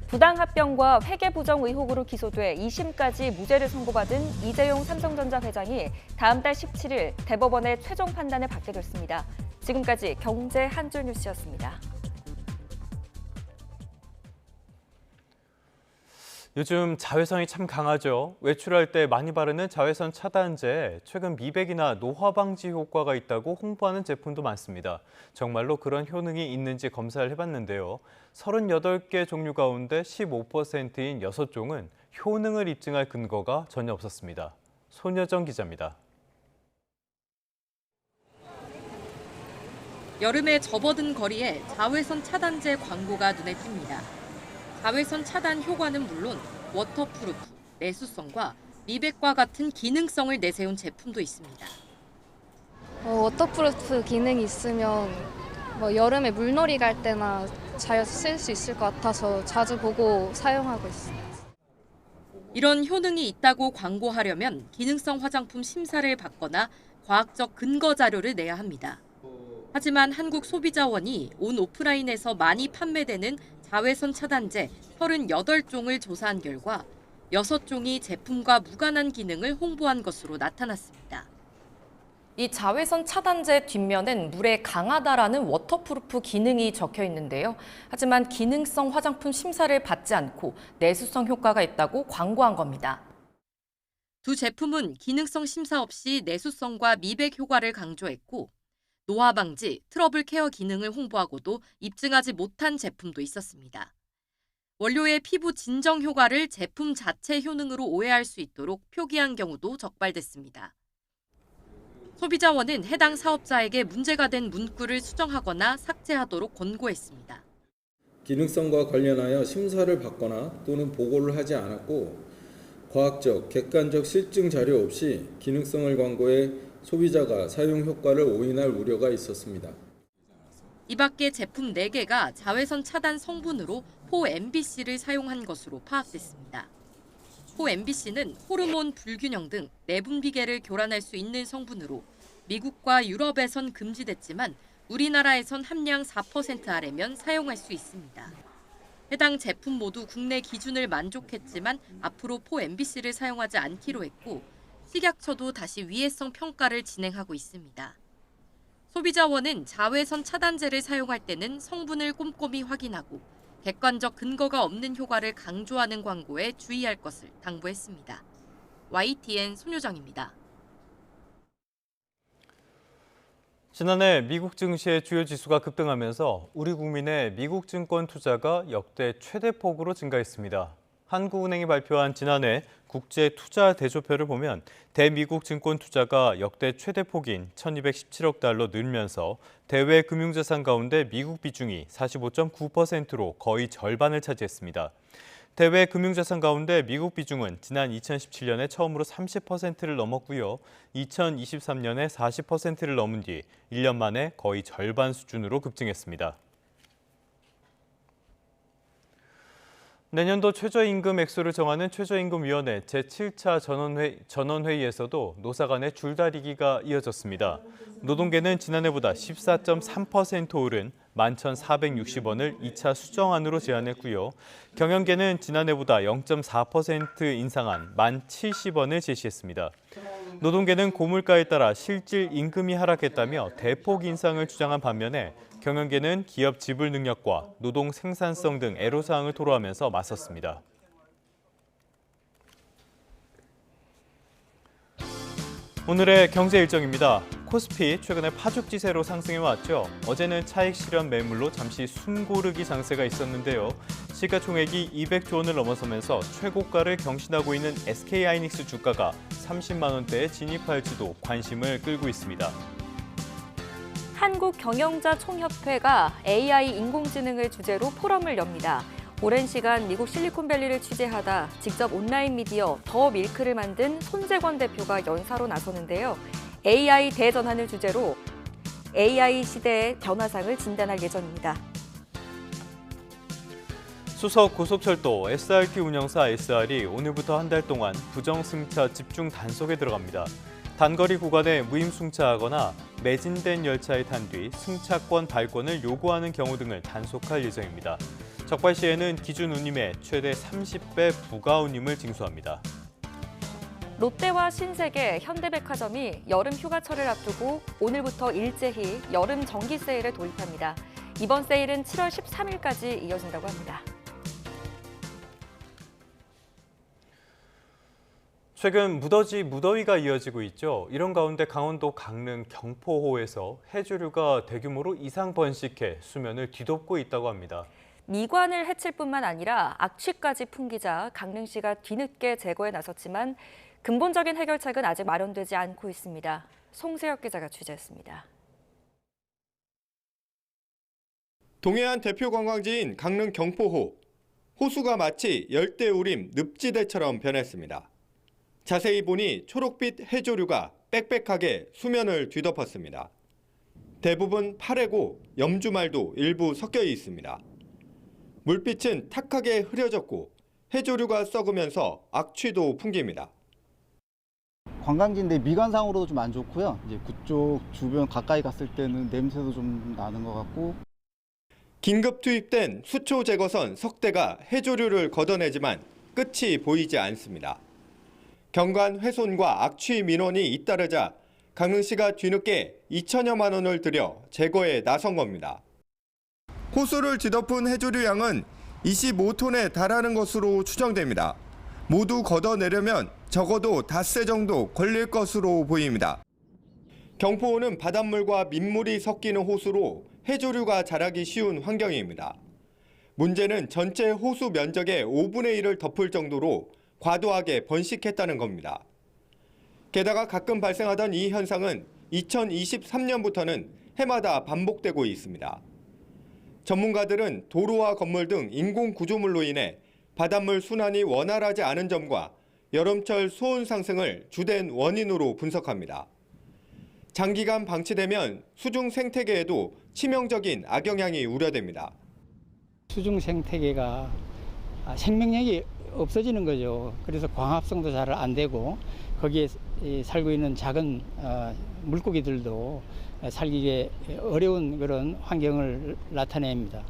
부당합병과 회계부정 의혹으로 기소돼 2심까지 무죄를 선고받은 이재용 삼성전자 회장이 다음 달 17일 대법원의 최종 판단을 받게 됐습니다. 지금까지 경제 한 줄 뉴스였습니다. 요즘 자외선이 참 강하죠. 외출할 때 많이 바르는 자외선 차단제, 최근 미백이나 노화 방지 효과가 있다고 홍보하는 제품도 많습니다. 정말로 그런 효능이 있는지 검사를 해봤는데요. 38개 종류 가운데 15%인 6종은 효능을 입증할 근거가 전혀 없었습니다. 손여정 기자입니다. 여름에 접어든 거리에 자외선 차단제 광고가 눈에 띕니다. 자외선 차단 효과는 물론 워터프루프, 내수성과 미백과 같은 기능성을 내세운 제품도 있습니다. 워터프루프 기능이 있으면 뭐 여름에 물놀이 갈 때나 잘 쓸 수 있을 것 같아서 자주 보고 사용하고 있어요. 이런 효능이 있다고 광고하려면 기능성 화장품 심사를 받거나 과학적 근거 자료를 내야 합니다. 하지만 한국소비자원이 온 오프라인에서 많이 판매되는 자외선 차단제 38종을 조사한 결과 6종이 제품과 무관한 기능을 홍보한 것으로 나타났습니다. 이 자외선 차단제 뒷면엔 물에 강하다라는 워터프루프 기능이 적혀 있는데요. 하지만 기능성 화장품 심사를 받지 않고 내수성 효과가 있다고 광고한 겁니다. 두 제품은 기능성 심사 없이 내수성과 미백 효과를 강조했고 노화 방지, 트러블 케어 기능을 홍보하고도 입증하지 못한 제품도 있었습니다. 원료의 피부 진정 효과를 제품 자체 효능으로 오해할 수 있도록 표기한 경우도 적발됐습니다. 소비자원은 해당 사업자에게 문제가 된 문구를 수정하거나 삭제하도록 권고했습니다. 기능성과 관련하여 심사를 받거나 또는 보고를 하지 않았고 과학적, 객관적 실증 자료 없이 기능성을 광고해 소비자가 사용 효과를 오인할 우려가 있었습니다. 이 밖에 제품 4개가 자외선 차단 성분으로 포-MBC를 사용한 것으로 파악됐습니다. 포-MBC는 호르몬 불균형 등 내분비계를 교란할 수 있는 성분으로 미국과 유럽에선 금지됐지만 우리나라에선 함량 4% 아래면 사용할 수 있습니다. 해당 제품 모두 국내 기준을 만족했지만 앞으로 포-MBC를 사용하지 않기로 했고 식약처도 다시 위해성 평가를 진행하고 있습니다. 소비자원은 자외선 차단제를 사용할 때는 성분을 꼼꼼히 확인하고 객관적 근거가 없는 효과를 강조하는 광고에 주의할 것을 당부했습니다. YTN 손효정입니다. 지난해 미국 증시의 주요 지수가 급등하면서 우리 국민의 미국 증권 투자가 역대 최대폭으로 증가했습니다. 한국은행이 발표한 지난해 국제 투자 대조표를 보면 대미국 증권 투자가 역대 최대폭인 1,217억 달러 늘면서 대외 금융자산 가운데 미국 비중이 45.9%로 거의 절반을 차지했습니다. 대외 금융자산 가운데 미국 비중은 지난 2017년에 처음으로 30%를 넘었고요. 2023년에 40%를 넘은 뒤 1년 만에 거의 절반 수준으로 급증했습니다. 내년도 최저임금 액수를 정하는 최저임금위원회 제7차 전원회의에서도 노사 간의 줄다리기가 이어졌습니다. 노동계는 지난해보다 14.3% 오른 11,460원을 2차 수정안으로 제안했고요. 경영계는 지난해보다 0.4% 인상한 1,070원을 제시했습니다. 노동계는 고물가에 따라 실질 임금이 하락했다며 대폭 인상을 주장한 반면에 경영계는 기업 지불 능력과 노동 생산성 등 애로사항을 토로하면서 맞섰습니다. 오늘의 경제 일정입니다. 코스피 최근에 파죽지세로 상승해왔죠. 어제는 차익 실현 매물로 잠시 숨고르기 장세가 있었는데요. 시가총액이 200조 원을 넘어서면서 최고가를 경신하고 있는 SK하이닉스 주가가 30만 원대에 진입할지도 관심을 끌고 있습니다. 한국경영자총협회가 AI 인공지능을 주제로 포럼을 엽니다. 오랜 시간 미국 실리콘밸리를 취재하다 직접 온라인 미디어 더 밀크를 만든 손재권 대표가 연사로 나서는데요. AI 대전환을 주제로 AI 시대의 변화상을 진단할 예정입니다. 수석 고속철도 SRT 운영사 SR이 오늘부터 한 달 동안 부정승차 집중 단속에 들어갑니다. 단거리 구간에 무임승차하거나 매진된 열차에 탄 뒤 승차권 발권을 요구하는 경우 등을 단속할 예정입니다. 적발 시에는 기준 운임의 최대 30배 부가 운임을 징수합니다. 롯데와 신세계, 현대백화점이 여름 휴가철을 앞두고 오늘부터 일제히 여름 정기 세일을 도입합니다. 이번 세일은 7월 13일까지 이어진다고 합니다. 최근 무더위가 이어지고 있죠. 이런 가운데 강원도 강릉 경포호에서 해조류가 대규모로 이상 번식해 수면을 뒤덮고 있다고 합니다. 미관을 해칠 뿐만 아니라 악취까지 풍기자 강릉시가 뒤늦게 제거에 나섰지만 근본적인 해결책은 아직 마련되지 않고 있습니다. 송세혁 기자가 취재했습니다. 동해안 대표 관광지인 강릉 경포호. 호수가 마치 열대우림 늪지대처럼 변했습니다. 자세히 보니 초록빛 해조류가 빽빽하게 수면을 뒤덮었습니다. 대부분 파래고 염주말도 일부 섞여 있습니다. 물빛은 탁하게 흐려졌고 해조류가 썩으면서 악취도 풍깁니다. 관광지인데 미관상으로도 좀 안 좋고요. 이제 그쪽 주변 가까이 갔을 때는 냄새도 좀 나는 것 같고. 긴급 투입된 수초 제거선 석 대가 해조류를 걷어내지만 끝이 보이지 않습니다. 경관 훼손과 악취 민원이 잇따르자 강릉시가 뒤늦게 2천여만 원을 들여 제거에 나선 겁니다. 호수를 뒤덮은 해조류 양은 25톤에 달하는 것으로 추정됩니다. 모두 걷어내려면 적어도 닷새 정도 걸릴 것으로 보입니다. 경포호는 바닷물과 민물이 섞이는 호수로 해조류가 자라기 쉬운 환경입니다. 문제는 전체 호수 면적의 5분의 1을 덮을 정도로 과도하게 번식했다는 겁니다. 게다가 가끔 발생하던 이 현상은 2023년부터는 해마다 반복되고 있습니다. 전문가들은 도로와 건물 등 인공 구조물로 인해 바닷물 순환이 원활하지 않은 점과 여름철 수온 상승을 주된 원인으로 분석합니다. 장기간 방치되면 수중 생태계에도 치명적인 악영향이 우려됩니다. 수중 생태계가 생명력이 없어지는 거죠. 그래서 광합성도 잘 안 되고 거기에 살고 있는 작은 물고기들도 살기에 어려운 그런 환경을 나타냅니다.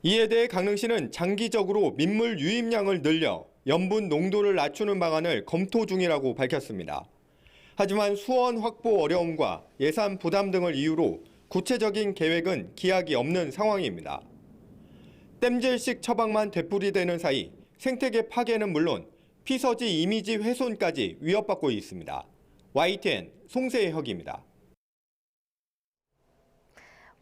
이에 대해 강릉시는 장기적으로 민물 유입량을 늘려 염분 농도를 낮추는 방안을 검토 중이라고 밝혔습니다. 하지만 수원 확보 어려움과 예산 부담 등을 이유로 구체적인 계획은 기약이 없는 상황입니다. 땜질식 처방만 되풀이되는 사이 생태계 파괴는 물론 피서지 이미지 훼손까지 위협받고 있습니다. YTN 송세혁입니다.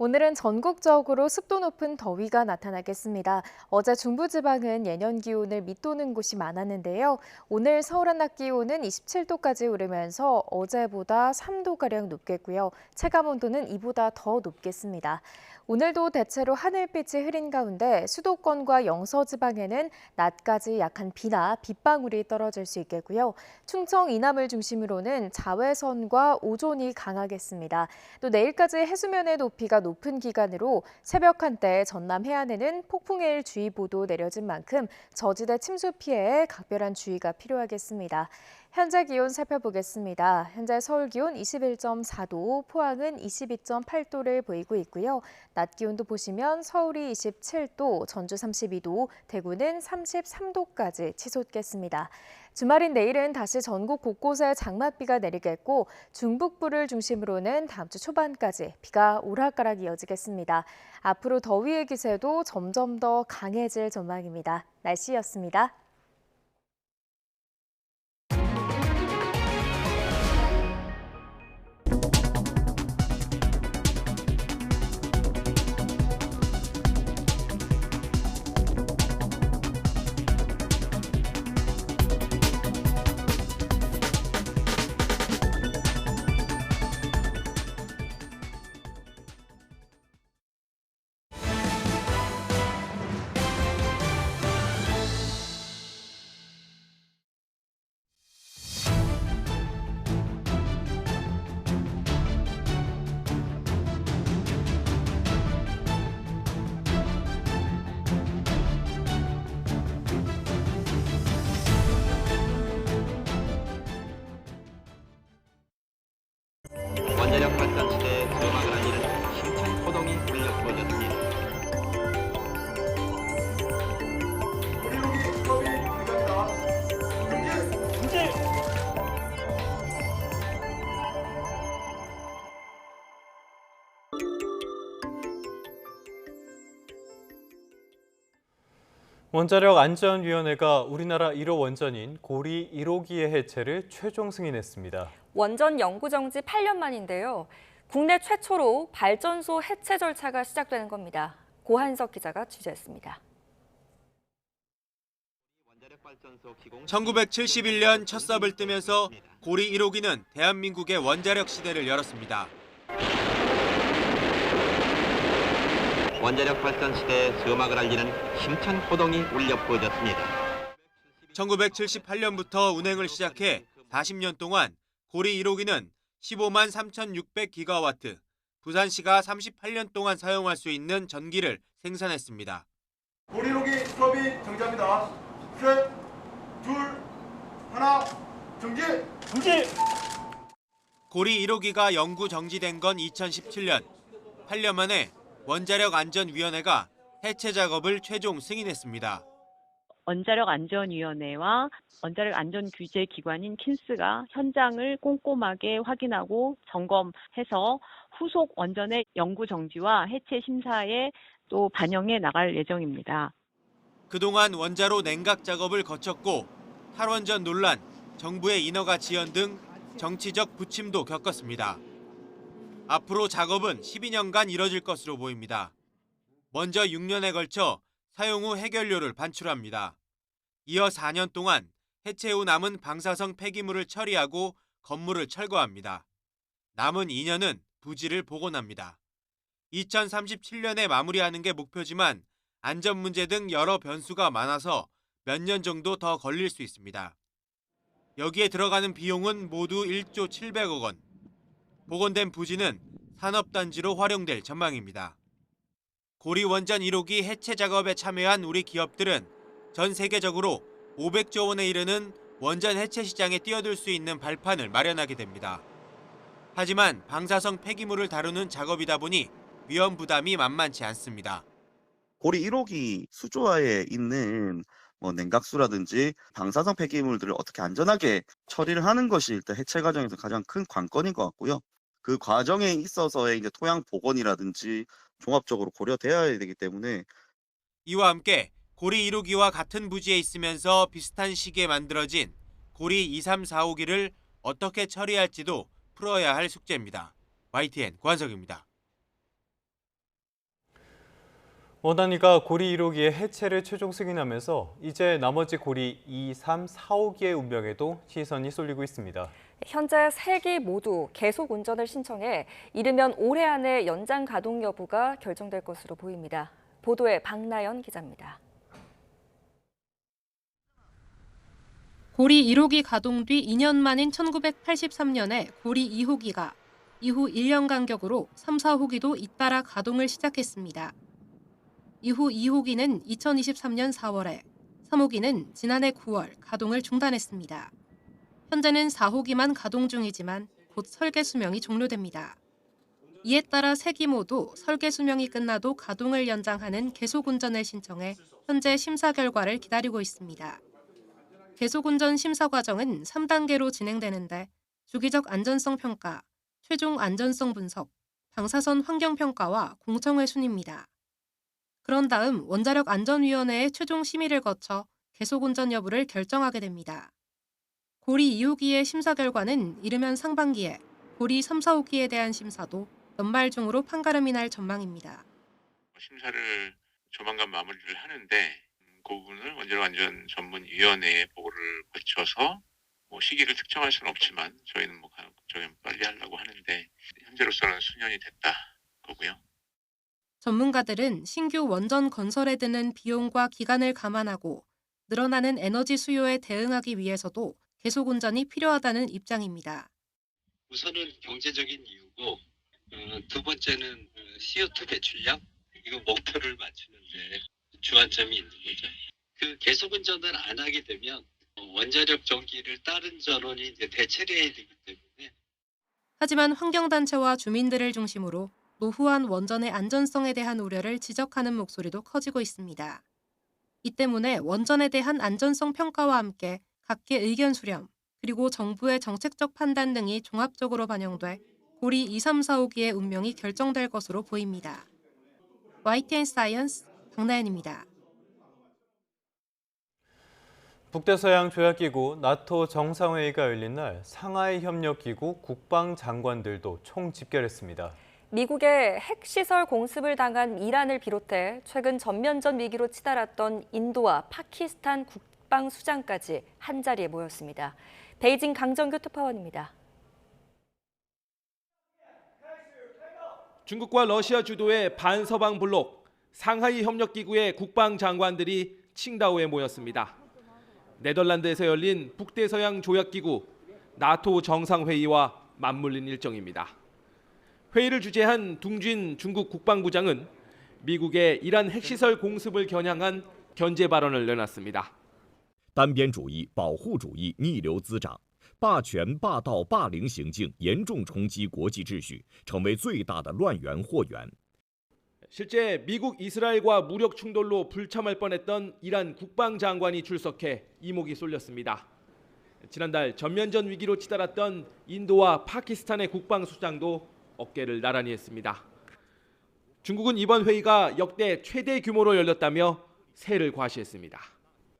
오늘은 전국적으로 습도 높은 더위가 나타나겠습니다. 어제 중부지방은 예년 기온을 밑도는 곳이 많았는데요. 오늘 서울 한낮 기온은 27도까지 오르면서 어제보다 3도가량 높겠고요. 체감온도는 이보다 더 높겠습니다. 오늘도 대체로 하늘빛이 흐린 가운데 수도권과 영서지방에는 낮까지 약한 비나 빗방울이 떨어질 수 있겠고요. 충청 이남을 중심으로는 자외선과 오존이 강하겠습니다. 또 내일까지 해수면의 높이가 높은 기간으로 새벽 한때 전남 해안에는 폭풍해일 주의보도 내려진 만큼 저지대 침수 피해에 각별한 주의가 필요하겠습니다. 현재 기온 살펴보겠습니다. 현재 서울 기온 21.4도, 포항은 22.8도를 보이고 있고요. 낮 기온도 보시면 서울이 27도, 전주 32도, 대구는 33도까지 치솟겠습니다. 주말인 내일은 다시 전국 곳곳에 장맛비가 내리겠고 중북부를 중심으로는 다음 주 초반까지 비가 오락가락 이어지겠습니다. 앞으로 더위의 기세도 점점 더 강해질 전망입니다. 날씨였습니다. 원자력 발전 시대에 음악을 알리는 힘찬 호동이 울려 퍼졌습니다. 원자력안전위원회가 우리나라 1호 원전인 고리 1호기의 해체를 최종 승인했습니다. 원전 연구 정지 8년 만인데요. 국내 최초로 발전소 해체 절차가 시작되는 겁니다. 고한석 기자가 취재했습니다. 1971년 첫 삽을 뜨면서 고리 1호기는 대한민국의 원자력 시대를 열었습니다. 원자력 발전 시대의 서막을 알리는 힘찬 호동이 울려 퍼졌습니다. 1978년부터 운행을 시작해 40년 동안 고리 1호기는 15만 3,600기가와트, 부산시가 38년 동안 사용할 수 있는 전기를 생산했습니다. 고리 1호기 스톱이 정지합니다. 셋, 둘, 하나, 정지! 정지! 고리 1호기가 영구 정지된 건 2017년. 8년 만에 원자력안전위원회가 해체 작업을 최종 승인했습니다. 원자력안전위원회와 원자력안전규제기관인 킨스가 현장을 꼼꼼하게 확인하고 점검해서 후속 원전의 영구 정지와 해체 심사에 또 반영해 나갈 예정입니다. 그동안 원자로 냉각 작업을 거쳤고 탈원전 논란, 정부의 인허가 지연 등 정치적 부침도 겪었습니다. 앞으로 작업은 12년간 이뤄질 것으로 보입니다. 먼저 6년에 걸쳐 사용 후 해결료를 반출합니다. 이어 4년 동안 해체 후 남은 방사성 폐기물을 처리하고 건물을 철거합니다. 남은 2년은 부지를 복원합니다. 2037년에 마무리하는 게 목표지만 안전 문제 등 여러 변수가 많아서 몇 년 정도 더 걸릴 수 있습니다. 여기에 들어가는 비용은 모두 1조 700억 원. 복원된 부지는 산업단지로 활용될 전망입니다. 고리 원전 1호기 해체 작업에 참여한 우리 기업들은 전 세계적으로 500조 원에 이르는 원전 해체 시장에 뛰어들 수 있는 발판을 마련하게 됩니다. 하지만 방사성 폐기물을 다루는 작업이다 보니 위험 부담이 만만치 않습니다. 고리 1호기 수조화에 있는 냉각수라든지 방사성 폐기물들을 어떻게 안전하게 처리를 하는 것이 일단 해체 과정에서 가장 큰 관건인 것 같고요. 그 과정에 있어서의 이제 토양 복원이라든지 종합적으로 고려되어야 되기 때문에 이와 함께 고리 1호기와 같은 부지에 있으면서 비슷한 시기에 만들어진 고리 2, 3, 4호기를 어떻게 처리할지도 풀어야 할 숙제입니다. YTN 권석입니다. 원안위가 고리 1호기의 해체를 최종 승인하면서 이제 나머지 고리 2, 3, 4호기의 운명에도 시선이 쏠리고 있습니다. 현재 3기 모두 계속 운전을 신청해 이르면 올해 안에 연장 가동 여부가 결정될 것으로 보입니다. 보도에 박나연 기자입니다. 고리 1호기 가동 뒤 2년 만인 1983년에 고리 2호기가 이후 1년 간격으로 3, 4호기도 잇따라 가동을 시작했습니다. 이후 2호기는 2023년 4월에, 3호기는 지난해 9월 가동을 중단했습니다. 현재는 4호기만 가동 중이지만 곧 설계 수명이 종료됩니다. 이에 따라 3기 모두 설계 수명이 끝나도 가동을 연장하는 계속운전을 신청해 현재 심사 결과를 기다리고 있습니다. 계속운전 심사 과정은 3단계로 진행되는데 주기적 안전성 평가, 최종 안전성 분석, 방사선 환경 평가와 공청회 순입니다. 그런 다음 원자력안전위원회의 최종 심의를 거쳐 계속운전 여부를 결정하게 됩니다. 고리 2호기의 심사 결과는 이르면 상반기에, 고리 3, 4호기에 대한 심사도 연말 중으로 판가름이 날 전망입니다. 심사를 조만간 마무리를 하는데 그 부분을 원자력안전전문위원회에 보고를 거쳐서 시기를 특정할 수는 없지만 저희는 가급적이면 빨리 하려고 하는데 현재로서는 수년이 됐다 거고요. 전문가들은 신규 원전 건설에 드는 비용과 기간을 감안하고 늘어나는 에너지 수요에 대응하기 위해서도 계속운전이 필요하다는 입장입니다. 우선은 경제적인 이유고 두 번째는 CO2 배출량 이거 목표를 맞추는데 주안점이 있는 거죠. 그 계속운전을 안 하게 되면 원자력 전기를 다른 전원이 이제 대체를 해야 되기 때문에. 하지만 환경단체와 주민들을 중심으로 노후한 원전의 안전성에 대한 우려를 지적하는 목소리도 커지고 있습니다. 이 때문에 원전에 대한 안전성 평가와 함께 각계 의견 수렴, 그리고 정부의 정책적 판단 등이 종합적으로 반영돼 고리 2, 3, 4호기의 운명이 결정될 것으로 보입니다. YTN 사이언스 박나연입니다. 북대서양 조약기구 나토 정상회의가 열린 날 상하이 협력기구 국방장관들도 총집결했습니다. 미국의 핵시설 공습을 당한 이란을 비롯해 최근 전면전 위기로 치달았던 인도와 파키스탄 국방수장까지 한자리에 모였습니다. 베이징 강정규 특파원입니다. 중국과 러시아 주도의 반서방 블록 상하이 협력기구의 국방장관들이 칭다오에 모였습니다. 네덜란드에서 열린 북대서양 조약기구 나토 정상회의와 맞물린 일정입니다. 회의를 주재한 둥진 중국 국방부장은 미국의 이란 핵시설 공습을 겨냥한 견제 발언을 내놨습니다. 单边主义、保护主义逆流滋长，霸权、霸道、霸凌行径严重冲击国际秩序，成为最大的乱源祸源。 실제 미국 이스라엘과 무력 충돌로 불참할 뻔했던 이란 국방장관이 출석해 이목이 쏠렸습니다. 지난달 전면전 위기로 치달았던 인도와 파키스탄의 국방수장도 어깨를 나란히 했습니다. 중국은 이번 회의가 역대 최대 규모로 열렸다며 새를 과시했습니다.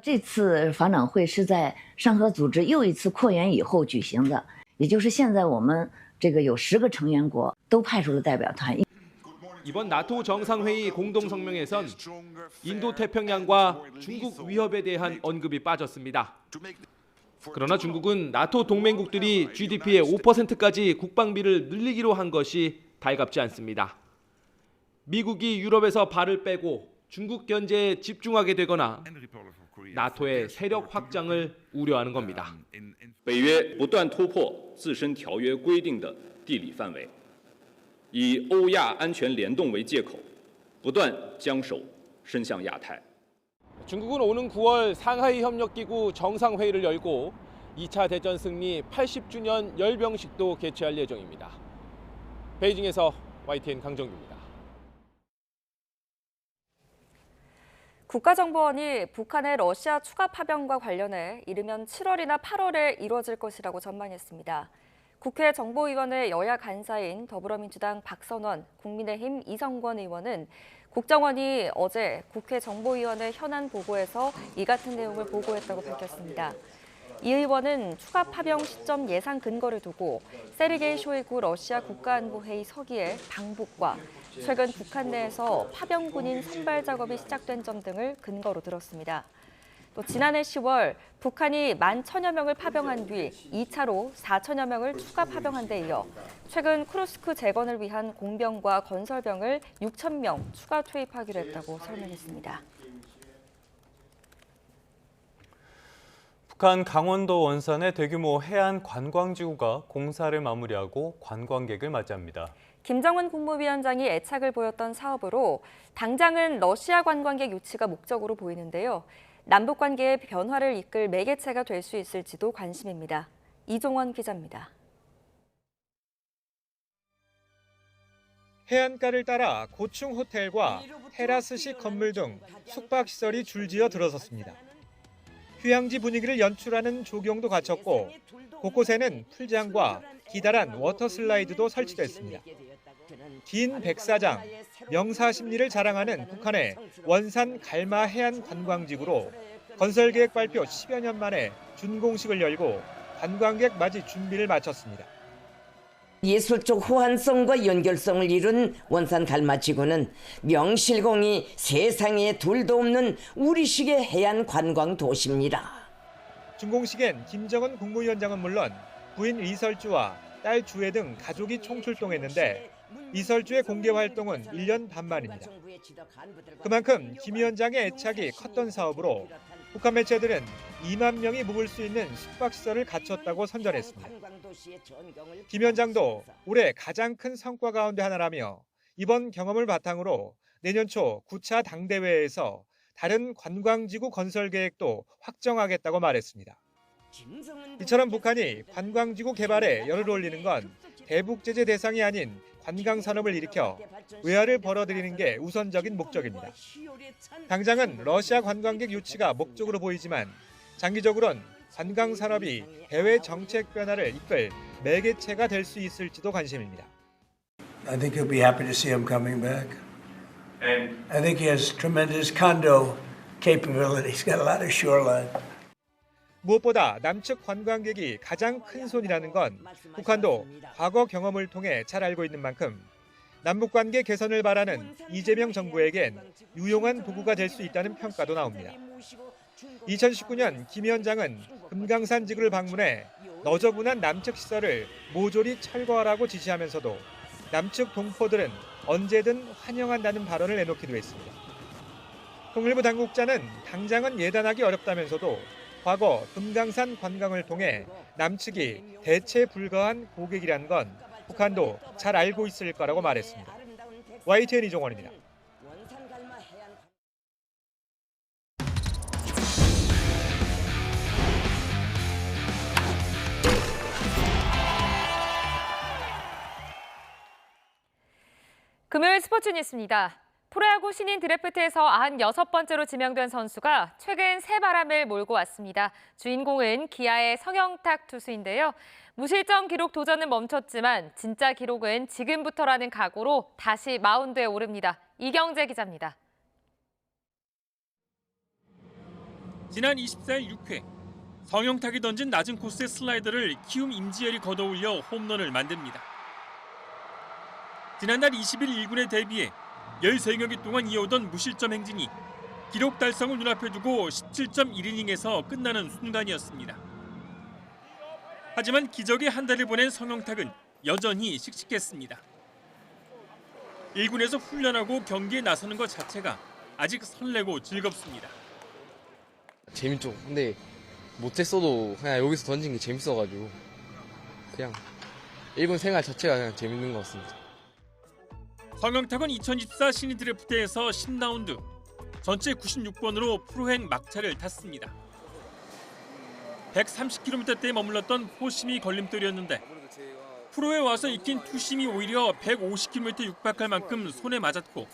这次法长会是在上合组织又一次扩员以后举行的，也就是现在我们这个有10个成员国都派出了代表团。 이번 나토 정상회의 공동성명에선 인도 태평양과 중국 위협에 대한 언급이 빠졌습니다. 그러나 중국은 나토 동맹국들이 GDP의 5%까지 국방비를 늘리기로 한 것이 달갑지 않습니다. 미국이 유럽에서 발을 빼고 중국 견제에 집중하게 되거나 나토의 세력 확장을 우려하는 겁니다. 北约不断突破自身条约规定的地理范围，以欧亚安全联动为借口，不断将手伸向亚太。 중국은 오는 9월 상하이 협력기구 정상회의를 열고 2차 대전 승리 80주년 열병식도 개최할 예정입니다. 베이징에서 YTN 강정규입니다. 국가정보원이 북한의 러시아 추가 파병과 관련해 이르면 7월이나 8월에 이루어질 것이라고 전망했습니다. 국회 정보위원회 여야 간사인 더불어민주당 박선원, 국민의힘 이성권 의원은 국정원이 어제 국회 정보위원회 현안 보고에서 이 같은 내용을 보고했다고 밝혔습니다. 이 의원은 추가 파병 시점 예상 근거를 두고 세르게이 쇼이구 러시아 국가안보회의 서기의 방북과 최근 북한 내에서 파병 군인 선발 작업이 시작된 점 등을 근거로 들었습니다. 또 지난해 10월 북한이 11,000여 명을 파병한 뒤 2차로 4,000여 명을 추가 파병한 데 이어 최근 쿠르스크 재건을 위한 공병과 건설병을 6,000명 추가 투입하기로 했다고 설명했습니다. 북한 강원도 원산의 대규모 해안 관광지구가 공사를 마무리하고 관광객을 맞이합니다. 김정은 국무위원장이 애착을 보였던 사업으로 당장은 러시아 관광객 유치가 목적으로 보이는데요. 남북 관계의 변화를 이끌 매개체가 될 수 있을지도 관심입니다. 이종원 기자입니다. 해안가를 따라 고층 호텔과 테라스식 건물 등 숙박시설이 줄지어 들어섰습니다. 휴양지 분위기를 연출하는 조경도 갖췄고 곳곳에는 풀장과 기다란 워터슬라이드도 설치됐습니다. 긴 백사장, 명사십리를 자랑하는 북한의 원산 갈마 해안 관광지구로 건설계획 발표 10여 년 만에 준공식을 열고 관광객 맞이 준비를 마쳤습니다. 예술적 호환성과 연결성을 이룬 원산 갈마지구는 명실공히 세상에 둘도 없는 우리식의 해안 관광 도시입니다. 준공식엔 김정은 국무위원장은 물론 부인 이설주와 딸 주애 등 가족이 총출동했는데 이설주의 공개 활동은 1년 반 만입니다. 그만큼 김 위원장의 애착이 컸던 사업으로 북한 매체들은 2만 명이 묵을 수 있는 숙박시설을 갖췄다고 선전했습니다. 김 위원장도 올해 가장 큰 성과 가운데 하나라며 이번 경험을 바탕으로 내년 초 9차 당대회에서 다른 관광지구 건설 계획도 확정하겠다고 말했습니다. 이처럼 북한이 관광지구 개발에 열을 올리는 건 대북 제재 대상이 아닌 관광산업을 일으켜 외화를 벌어들이는 게 우선적인 목적입니다. 당장은 러시아 관광객 유치가 목적으로 보이지만 장기적으로는 관광산업이 해외 정책 변화를 이끌 매개체가 될 수 있을지도 관심입니다. I think he'll be happy to see him coming back. And I think he has tremendous condo capability. He's got a lot of shoreline. 무엇보다 남측 관광객이 가장 큰 손이라는 건 북한도 과거 경험을 통해 잘 알고 있는 만큼 남북관계 개선을 바라는 이재명 정부에겐 유용한 도구가 될 수 있다는 평가도 나옵니다. 2019년 김 위원장은 금강산 지구를 방문해 너저분한 남측 시설을 모조리 철거하라고 지시하면서도 남측 동포들은 언제든 환영한다는 발언을 내놓기도 했습니다. 통일부 당국자는 당장은 예단하기 어렵다면서도 과거 금강산 관광을 통해 남측이 대체 불가한 고객이란 건 북한도 잘 알고 있을 거라고 말했습니다. YTN 이종원입니다. 금요일 스포츠 뉴스입니다. 프로야구 신인 드래프트에서 96번째로 지명된 선수가 최근 새 바람을 몰고 왔습니다. 주인공은 기아의 성영탁 투수인데요. 무실점 기록 도전은 멈췄지만 진짜 기록은 지금부터라는 각오로 다시 마운드에 오릅니다. 이경재 기자입니다. 지난 24일 6회 성영탁이 던진 낮은 코스의 슬라이더를 키움 임지열이 걷어올려 홈런을 만듭니다. 지난달 20일 1군에 데뷔해 13경기 동안 이어오던 무실점 행진이 기록 달성을 눈앞에 두고 17.1이닝에서 끝나는 순간이었습니다. 하지만 기적의 한 달을 보낸 성영탁은 여전히 씩씩했습니다. 1군에서 훈련하고 경기에 나서는 것 자체가 아직 설레고 즐겁습니다. 재밌죠. 근데 못했어도 그냥 여기서 던진 게 재밌어가지고 그냥 1군 생활 자체가 그냥 재밌는 것 같습니다. 성영탁은 2024 신인 드래프트에서 10라운드, 전체 96번으로 프로행 막차를 탔습니다. 130km대에 머물렀던 포심이 걸림돌이었는데 프로에 와서 익힌 투심이 오히려 150km 육박할 만큼 손에 맞았고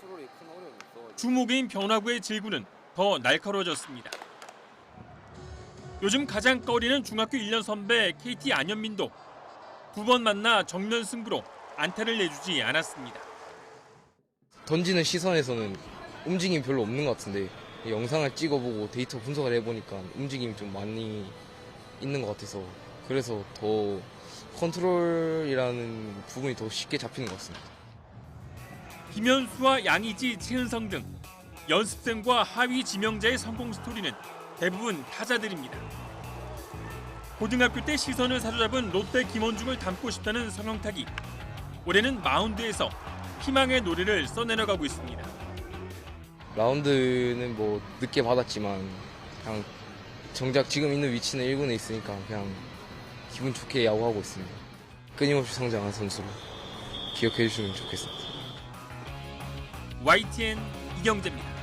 주목인 변화구의 질구는 더 날카로워졌습니다. 요즘 가장 꺼리는 중학교 1년 선배 KT 안현민도 9번 만나 정면 승부로 안타를 내주지 않았습니다. 던지는 시선에서는 움직임이 별로 없는 것 같은데 영상을 찍어보고 데이터 분석을 해보니까 움직임이 좀 많이 있는 것 같아서 그래서 더 컨트롤이라는 부분이 더 쉽게 잡히는 것 같습니다. 김현수와 양의지, 최은성 등 연습생과 하위 지명자의 성공 스토리는 대부분 타자들입니다. 고등학교 때 시선을 사로잡은 롯데 김원중을 닮고 싶다는 성영탁이 올해는 마운드에서 희망의 노래를 써내려가고 있습니다. 라운드는 뭐 늦게 받았지만 그냥 정작 지금 있는 위치는 1군에 있으니까 그냥 기분 좋게 야구하고 있습니다. 끊임없이 성장한 선수로 기억해 주시면 좋겠습니다. YTN 이경재입니다.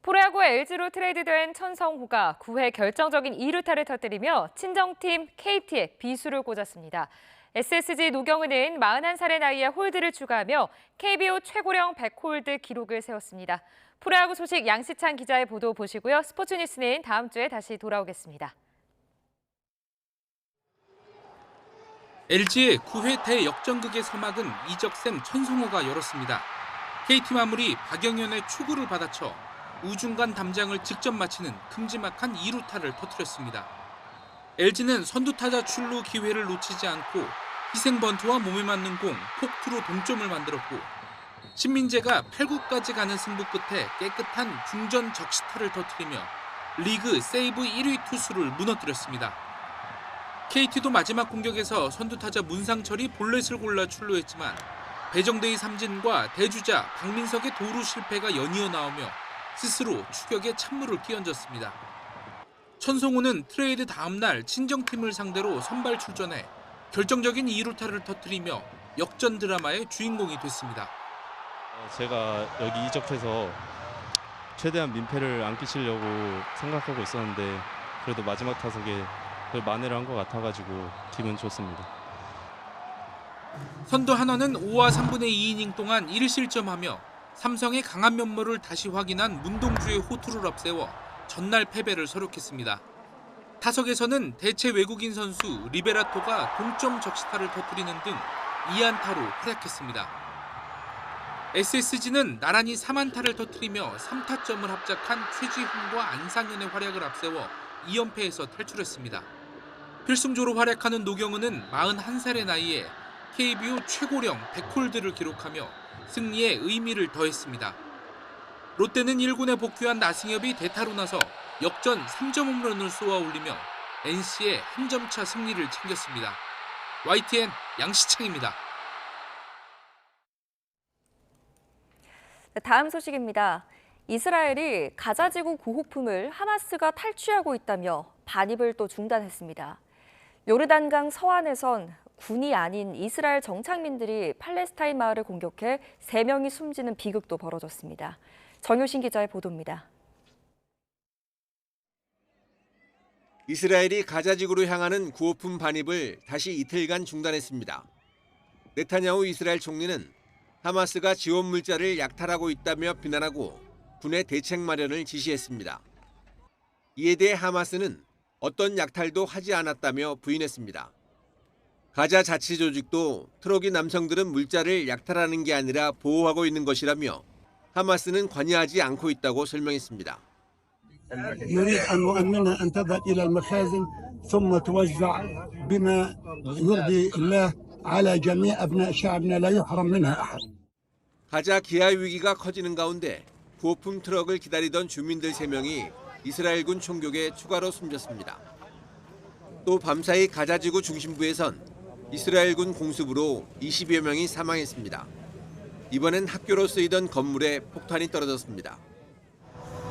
프로야구 LG로 트레이드된 천성호가 9회 결정적인 2루타를 터뜨리며 친정팀 KT에 비수를 꽂았습니다. SSG 노경은은 41살의 나이에 홀드를 추가하며 KBO 최고령 100홀드 기록을 세웠습니다. 프로야구 소식 양시찬 기자의 보도 보시고요. 스포츠뉴스는 다음 주에 다시 돌아오겠습니다. LG의 9회 대역전극의 서막은 이적셈 천성호가 열었습니다. KT 마무리 박영현의 초구를 받아쳐 우중간 담장을 직접 마치는 큼지막한 2루타를 터뜨렸습니다. LG는 선두타자 출루 기회를 놓치지 않고 희생 번트와 몸에 맞는 공, 폭투로 동점을 만들었고 신민재가 8구까지 가는 승부 끝에 깨끗한 중전 적시타를 터뜨리며 리그 세이브 1위 투수를 무너뜨렸습니다. KT도 마지막 공격에서 선두타자 문상철이 볼넷을 골라 출루했지만 배정대의 삼진과 대주자 박민석의 도루 실패가 연이어 나오며 스스로 추격에 찬물을 끼얹었습니다. 천성호는 트레이드 다음 날 친정팀을 상대로 선발 출전해 결정적인 2루타를 터뜨리며 역전 드라마의 주인공이 됐습니다. 제가 여기 이적해서 최대한 민폐를 안 끼치려고 생각하고 있었는데 그래도 마지막 타석에 만회를 한 것 같아가지고 기분 좋습니다. 선두 한화는 5와 3분의 2이닝 동안 1실점하며 삼성의 강한 면모를 다시 확인한 문동주의 호투를 앞세워 전날 패배를 서력했습니다. 타석에서는 대체 외국인 선수 리베라토가 동점 적시타를 터뜨리는 등 2안타로 활약했습니다. SSG는 나란히 3안타를 터뜨리며 3타점을 합작한 최지훈과 안상현의 활약을 앞세워 2연패에서 탈출했습니다. 필승조로 활약하는 노경은은 41살의 나이에 KBO 최고령 100홀드를 기록하며 승리에 의미를 더했습니다. 롯데는 1군에 복귀한 나승엽이 대타로 나서 역전 3점 홈런을 쏘아 올리며 NC의 한 점차 승리를 챙겼습니다. YTN 양시창입니다. 다음 소식입니다. 이스라엘이 가자지구 구호품을 하마스가 탈취하고 있다며 반입을 또 중단했습니다. 요르단강 서안에선 군이 아닌 이스라엘 정착민들이 팔레스타인 마을을 공격해 3명이 숨지는 비극도 벌어졌습니다. 정효신 기자의 보도입니다. 이스라엘이 가자지구로 향하는 구호품 반입을 다시 이틀간 중단했습니다. 네타냐후 이스라엘 총리는 하마스가 지원 물자를 약탈하고 있다며 비난하고 군의 대책 마련을 지시했습니다. 이에 대해 하마스는 어떤 약탈도 하지 않았다며 부인했습니다. 가자 자치 조직도 트럭이 남성들은 물자를 약탈하는 게 아니라 보호하고 있는 것이라며 하마스는 관여하지 않고 있다고 설명했습니다. يريد منها أن تذهب إلى المخازن ثم توزع بما يرضي الله على جميع أبناء شعبنا لا يحرم منها أحد. 가자 기아 위기가 커지는 가운데 구호품 트럭을 기다리던 주민들 3명이 이스라엘군 총격에 추가로 숨졌습니다. 또 밤사이 가자지구 중심부에선 이스라엘군 공습으로 20여 명이 사망했습니다. 이번엔 학교로 쓰이던 건물에 폭탄이 떨어졌습니다.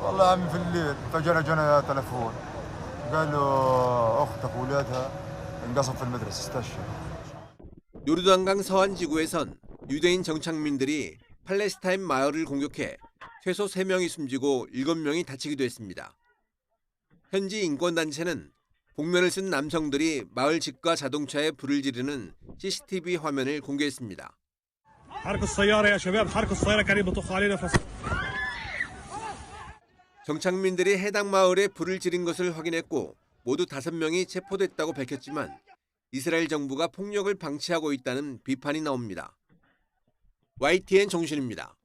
والله عمي في الليل فجأة جانا تلفون قالوا أختك وولادها انقصف في المدرسة استشهد. 요르단강 서안 지구에선 유대인 정착민들이 팔레스타인 마을을 공격해 최소 3명이 숨지고 7명이 다치기도 했습니다. 현지 인권단체는 복면을 쓴 남성들이 마을 집과 자동차에 불을 지르는 CCTV 화면을 공개했습니다. 정착민들이 해당 마을에 불을 지른 것을 확인했고 모두 5명이 체포됐다고 밝혔지만 이스라엘 정부가 폭력을 방치하고 있다는 비판이 나옵니다. YTN 정신입니다.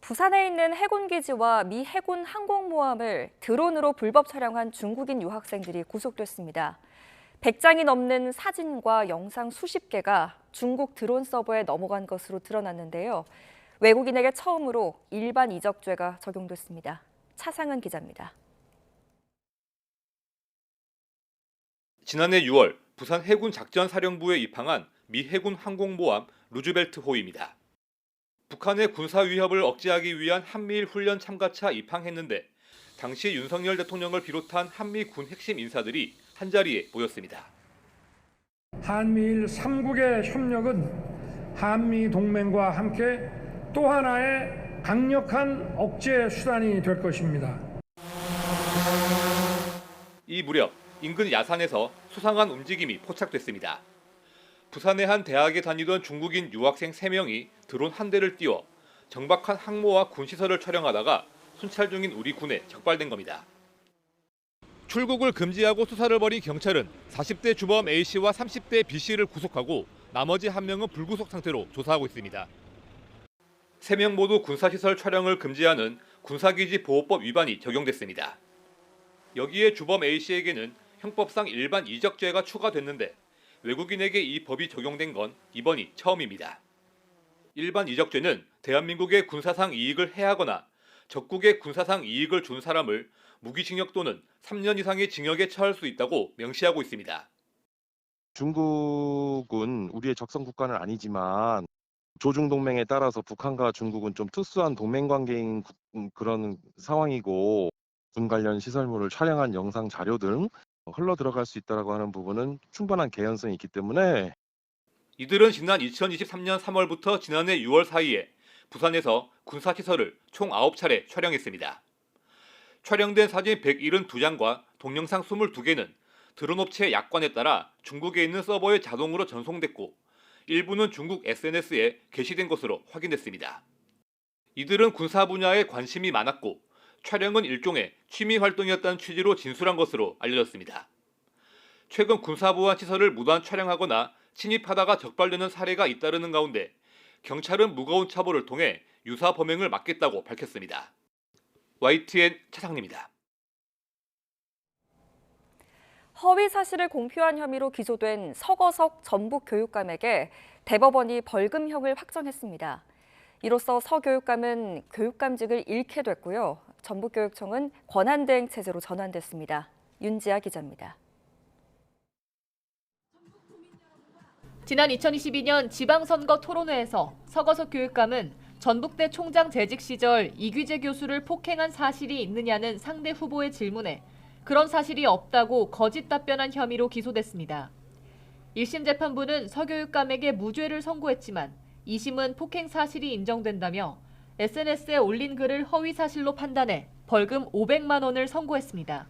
부산에 있는 해군기지와 미 해군 항공모함을 드론으로 불법 촬영한 중국인 유학생들이 구속됐습니다. 100장이 넘는 사진과 영상 수십 개가 중국 드론 서버에 넘어간 것으로 드러났는데요. 외국인에게 처음으로 일반 이적죄가 적용됐습니다. 차상은 기자입니다. 지난해 6월 부산 해군 작전사령부에 입항한 미 해군 항공모함 루즈벨트 호입니다. 북한의 군사 위협을 억제하기 위한 한미일 훈련 참가차 입항했는데 당시 윤석열 대통령을 비롯한 한미 군 핵심 인사들이 한자리에 모였습니다. 한미일 3국의 협력은 한미 동맹과 함께 또 하나의 강력한 억제 수단이 될 것입니다. 이 무렵 인근 야산에서 수상한 움직임이 포착됐습니다. 부산의 한 대학에 다니던 중국인 유학생 3명이 드론 한 대를 띄워 정박한 항모와 군시설을 촬영하다가 순찰 중인 우리 군에 적발된 겁니다. 출국을 금지하고 수사를 벌인 경찰은 40대 주범 A씨와 30대 B씨를 구속하고 나머지 1명은 불구속 상태로 조사하고 있습니다. 3명 모두 군사시설 촬영을 금지하는 군사기지 보호법 위반이 적용됐습니다. 여기에 주범 A씨에게는 형법상 일반 이적죄가 추가됐는데 외국인에게 이 법이 적용된 건 이번이 처음입니다. 일반 이적죄는 대한민국의 군사상 이익을 해하거나 적국의 군사상 이익을 준 사람을 무기징역 또는 3년 이상의 징역에 처할 수 있다고 명시하고 있습니다. 중국은 우리의 적성 국가는 아니지만 조중동맹에 따라서 북한과 중국은 좀 특수한 동맹관계인 그런 상황이고 군 관련 시설물을 촬영한 영상 자료 등 흘러 들어갈 수 있다고 하는 부분은 충분한 개연성이 있기 때문에 이들은 지난 2023년 3월부터 지난해 6월 사이에 부산에서 군사시설을 총 9차례 촬영했습니다. 촬영된 사진 172장과 동영상 22개는 드론업체 약관에 따라 중국에 있는 서버에 자동으로 전송됐고 일부는 중국 SNS에 게시된 것으로 확인됐습니다. 이들은 군사 분야에 관심이 많았고 촬영은 일종의 취미 활동이었다는 취지로 진술한 것으로 알려졌습니다. 최근 군사보안 시설을 무단 촬영하거나 침입하다가 적발되는 사례가 잇따르는 가운데 경찰은 무거운 처벌을 통해 유사 범행을 막겠다고 밝혔습니다. YTN 차상리입니다. 허위 사실을 공표한 혐의로 기소된 서거석 전북교육감에게 대법원이 벌금형을 확정했습니다. 이로써 서 교육감은 교육감직을 잃게 됐고요. 전북교육청은 권한대행 체제로 전환됐습니다. 윤지아 기자입니다. 지난 2022년 지방선거 토론회에서 서거석 교육감은 전북대 총장 재직 시절 이규재 교수를 폭행한 사실이 있느냐는 상대 후보의 질문에 그런 사실이 없다고 거짓 답변한 혐의로 기소됐습니다. 1심 재판부는 서교육감에게 무죄를 선고했지만 2심은 폭행 사실이 인정된다며 SNS에 올린 글을 허위 사실로 판단해 벌금 500만 원을 선고했습니다.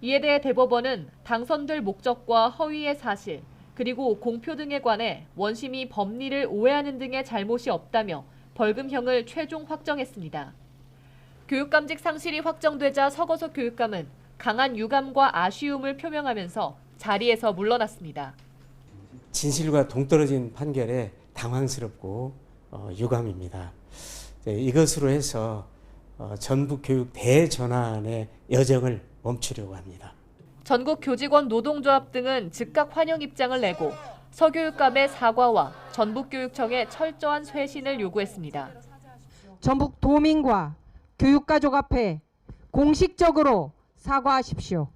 이에 대해 대법원은 당선될 목적과 허위의 사실, 그리고 공표 등에 관해 원심이 법리를 오해하는 등의 잘못이 없다며 벌금형을 최종 확정했습니다. 교육감직 상실이 확정되자 서거석 교육감은 강한 유감과 아쉬움을 표명하면서 자리에서 물러났습니다. 진실과 동떨어진 판결에 당황스럽고 유감입니다. 이것으로 해서 전북교육 대전환의 여정을 멈추려고 합니다. 전국 교직원 노동조합 등은 즉각 환영 입장을 내고 서교육감의 사과와 전북교육청의 철저한 쇄신을 요구했습니다. 전북 도민과 교육가족 앞에 공식적으로 사과하십시오.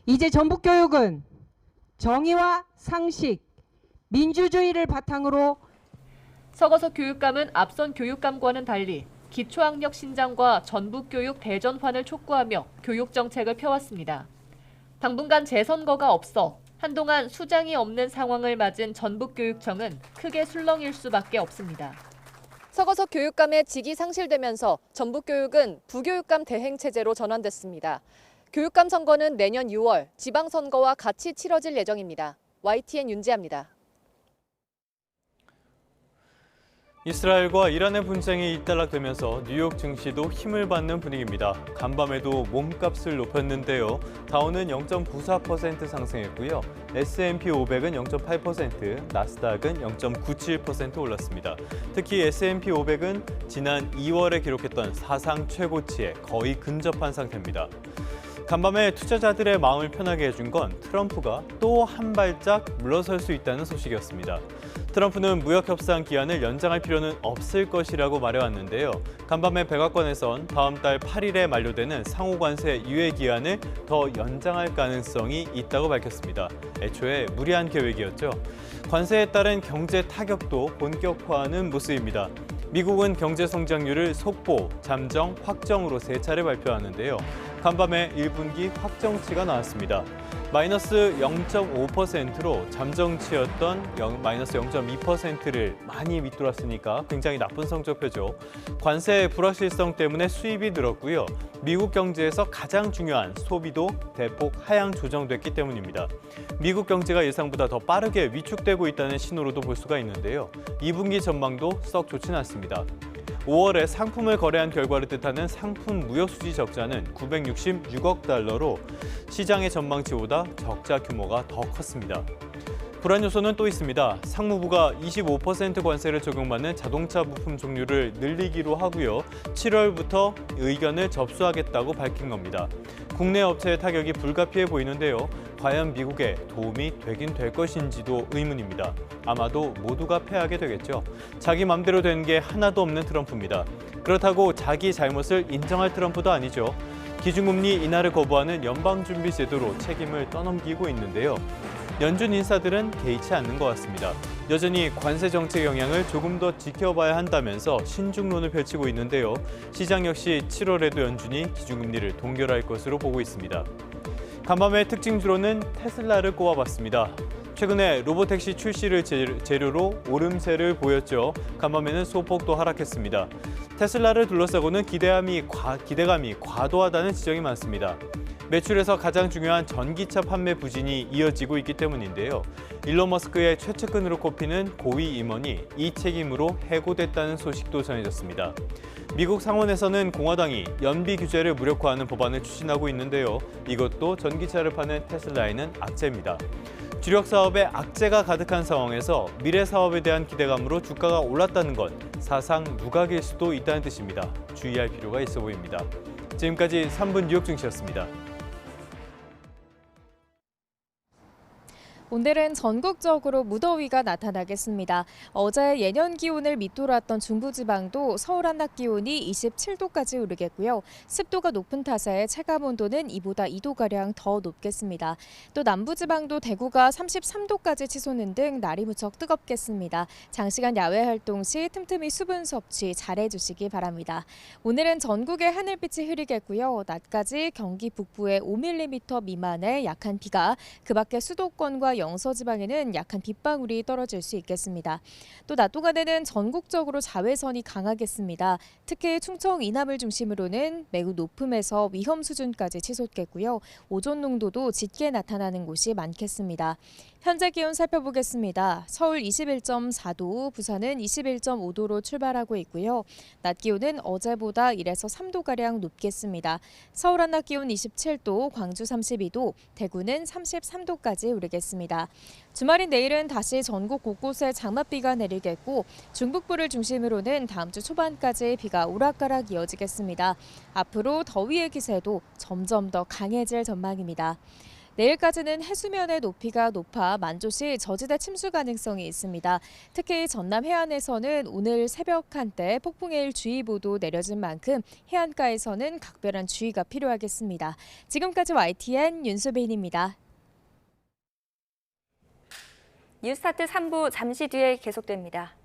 이제 전북교육은 정의와 상식, 민주주의를 바탕으로 서거석 교육감은 앞선 교육감과는 달리 기초학력 신장과 전북교육 대전환을 촉구하며 교육정책을 펴왔습니다. 당분간 재선거가 없어 한동안 수장이 없는 상황을 맞은 전북교육청은 크게 술렁일 수밖에 없습니다. 서거석 교육감의 직이 상실되면서 전북교육은 부교육감 대행체제로 전환됐습니다. 교육감 선거는 내년 6월 지방선거와 같이 치러질 예정입니다. YTN 윤지아입니다. 이스라엘과 이란의 분쟁이 일단락되면서 뉴욕 증시도 힘을 받는 분위기입니다. 간밤에도 몸값을 높였는데요. 다우는 0.94% 상승했고요. S&P 500은 0.8%, 나스닥은 0.97% 올랐습니다. 특히 S&P 500은 지난 2월에 기록했던 사상 최고치에 거의 근접한 상태입니다. 간밤에 투자자들의 마음을 편하게 해준 건 트럼프가 또 한 발짝 물러설 수 있다는 소식이었습니다. 트럼프는 무역협상 기한을 연장할 필요는 없을 것이라고 말해왔는데요. 간밤에 백악관에선 다음 달 8일에 만료되는 상호관세 유예 기한을 더 연장할 가능성이 있다고 밝혔습니다. 애초에 무리한 계획이었죠. 관세에 따른 경제 타격도 본격화하는 모습입니다. 미국은 경제 성장률을 속보, 잠정, 확정으로 3차례 발표하는데요. 간밤에 1분기 확정치가 나왔습니다. 마이너스 0.5%로 잠정치였던 마이너스 0.2%를 많이 밑돌았으니까 굉장히 나쁜 성적표죠. 관세 불확실성 때문에 수입이 늘었고요. 미국 경제에서 가장 중요한 소비도 대폭 하향 조정됐기 때문입니다. 미국 경제가 예상보다 더 빠르게 위축되고 있다는 신호로도 볼 수가 있는데요. 2분기 전망도 썩 좋지는 않습니다. 5월에 상품을 거래한 결과를 뜻하는 상품 무역수지 적자는 966억 달러로 시장의 전망치보다 적자 규모가 더 컸습니다. 불안 요소는 또 있습니다. 상무부가 25% 관세를 적용받는 자동차 부품 종류를 늘리기로 하고요. 7월부터 의견을 접수하겠다고 밝힌 겁니다. 국내 업체의 타격이 불가피해 보이는데요. 과연 미국에 도움이 되긴 될 것인지도 의문입니다. 아마도 모두가 패하게 되겠죠. 자기 맘대로 되는 게 하나도 없는 트럼프입니다. 그렇다고 자기 잘못을 인정할 트럼프도 아니죠. 기준금리 인하를 거부하는 연방준비제도로 책임을 떠넘기고 있는데요. 연준 인사들은 개의치 않는 것 같습니다. 여전히 관세 정책 영향을 조금 더 지켜봐야 한다면서 신중론을 펼치고 있는데요. 시장 역시 7월에도 연준이 기준금리를 동결할 것으로 보고 있습니다. 간밤의 특징주로는 테슬라를 꼽아봤습니다. 최근에 로보택시 출시를 재료로 오름세를 보였죠. 간밤에는 소폭도 하락했습니다. 테슬라를 둘러싸고는 기대감이 과도하다는 지적이 많습니다. 매출에서 가장 중요한 전기차 판매 부진이 이어지고 있기 때문인데요. 일론 머스크의 최측근으로 꼽히는 고위 임원이 이 책임으로 해고됐다는 소식도 전해졌습니다. 미국 상원에서는 공화당이 연비 규제를 무력화하는 법안을 추진하고 있는데요. 이것도 전기차를 파는 테슬라에는 악재입니다. 주력 사업에 악재가 가득한 상황에서 미래 사업에 대한 기대감으로 주가가 올랐다는 건 사상 누각일 수도 있다는 뜻입니다. 주의할 필요가 있어 보입니다. 지금까지 3분 뉴욕 증시였습니다. 오늘은 전국적으로 무더위가 나타나겠습니다. 어제 예년 기온을 밑돌았던 중부지방도 서울 한낮 기온이 27도까지 오르겠고요. 습도가 높은 탓에 체감온도는 이보다 2도가량 더 높겠습니다. 또 남부지방도 대구가 33도까지 치솟는 등 날이 무척 뜨겁겠습니다. 장시간 야외 활동 시 틈틈이 수분 섭취 잘해주시기 바랍니다. 오늘은 전국에 하늘빛이 흐리겠고요. 낮까지 경기 북부에 5mm 미만의 약한 비가, 그 밖에 수도권과 영서지방에는 약한 빗방울이 떨어질 수 있겠습니다. 또 낮 동안에는 전국적으로 자외선이 강하겠습니다. 특히 충청 이남을 중심으로는 매우 높음에서 위험 수준까지 치솟겠고요. 오존 농도도 짙게 나타나는 곳이 많겠습니다. 현재 기온 살펴보겠습니다. 서울 21.4도, 부산은 21.5도로 출발하고 있고요. 낮 기온은 어제보다 1에서 3도가량 높겠습니다. 서울 한낮 기온 27도, 광주 32도, 대구는 33도까지 오르겠습니다. 주말인 내일은 다시 전국 곳곳에 장맛비가 내리겠고 중북부를 중심으로는 다음 주 초반까지 비가 오락가락 이어지겠습니다. 앞으로 더위의 기세도 점점 더 강해질 전망입니다. 내일까지는 해수면의 높이가 높아 만조시 저지대 침수 가능성이 있습니다. 특히 전남 해안에서는 오늘 새벽 한때 폭풍해일 주의보도 내려진 만큼 해안가에서는 각별한 주의가 필요하겠습니다. 지금까지 YTN 윤수빈입니다. 뉴스타트 3부 잠시 뒤에 계속됩니다.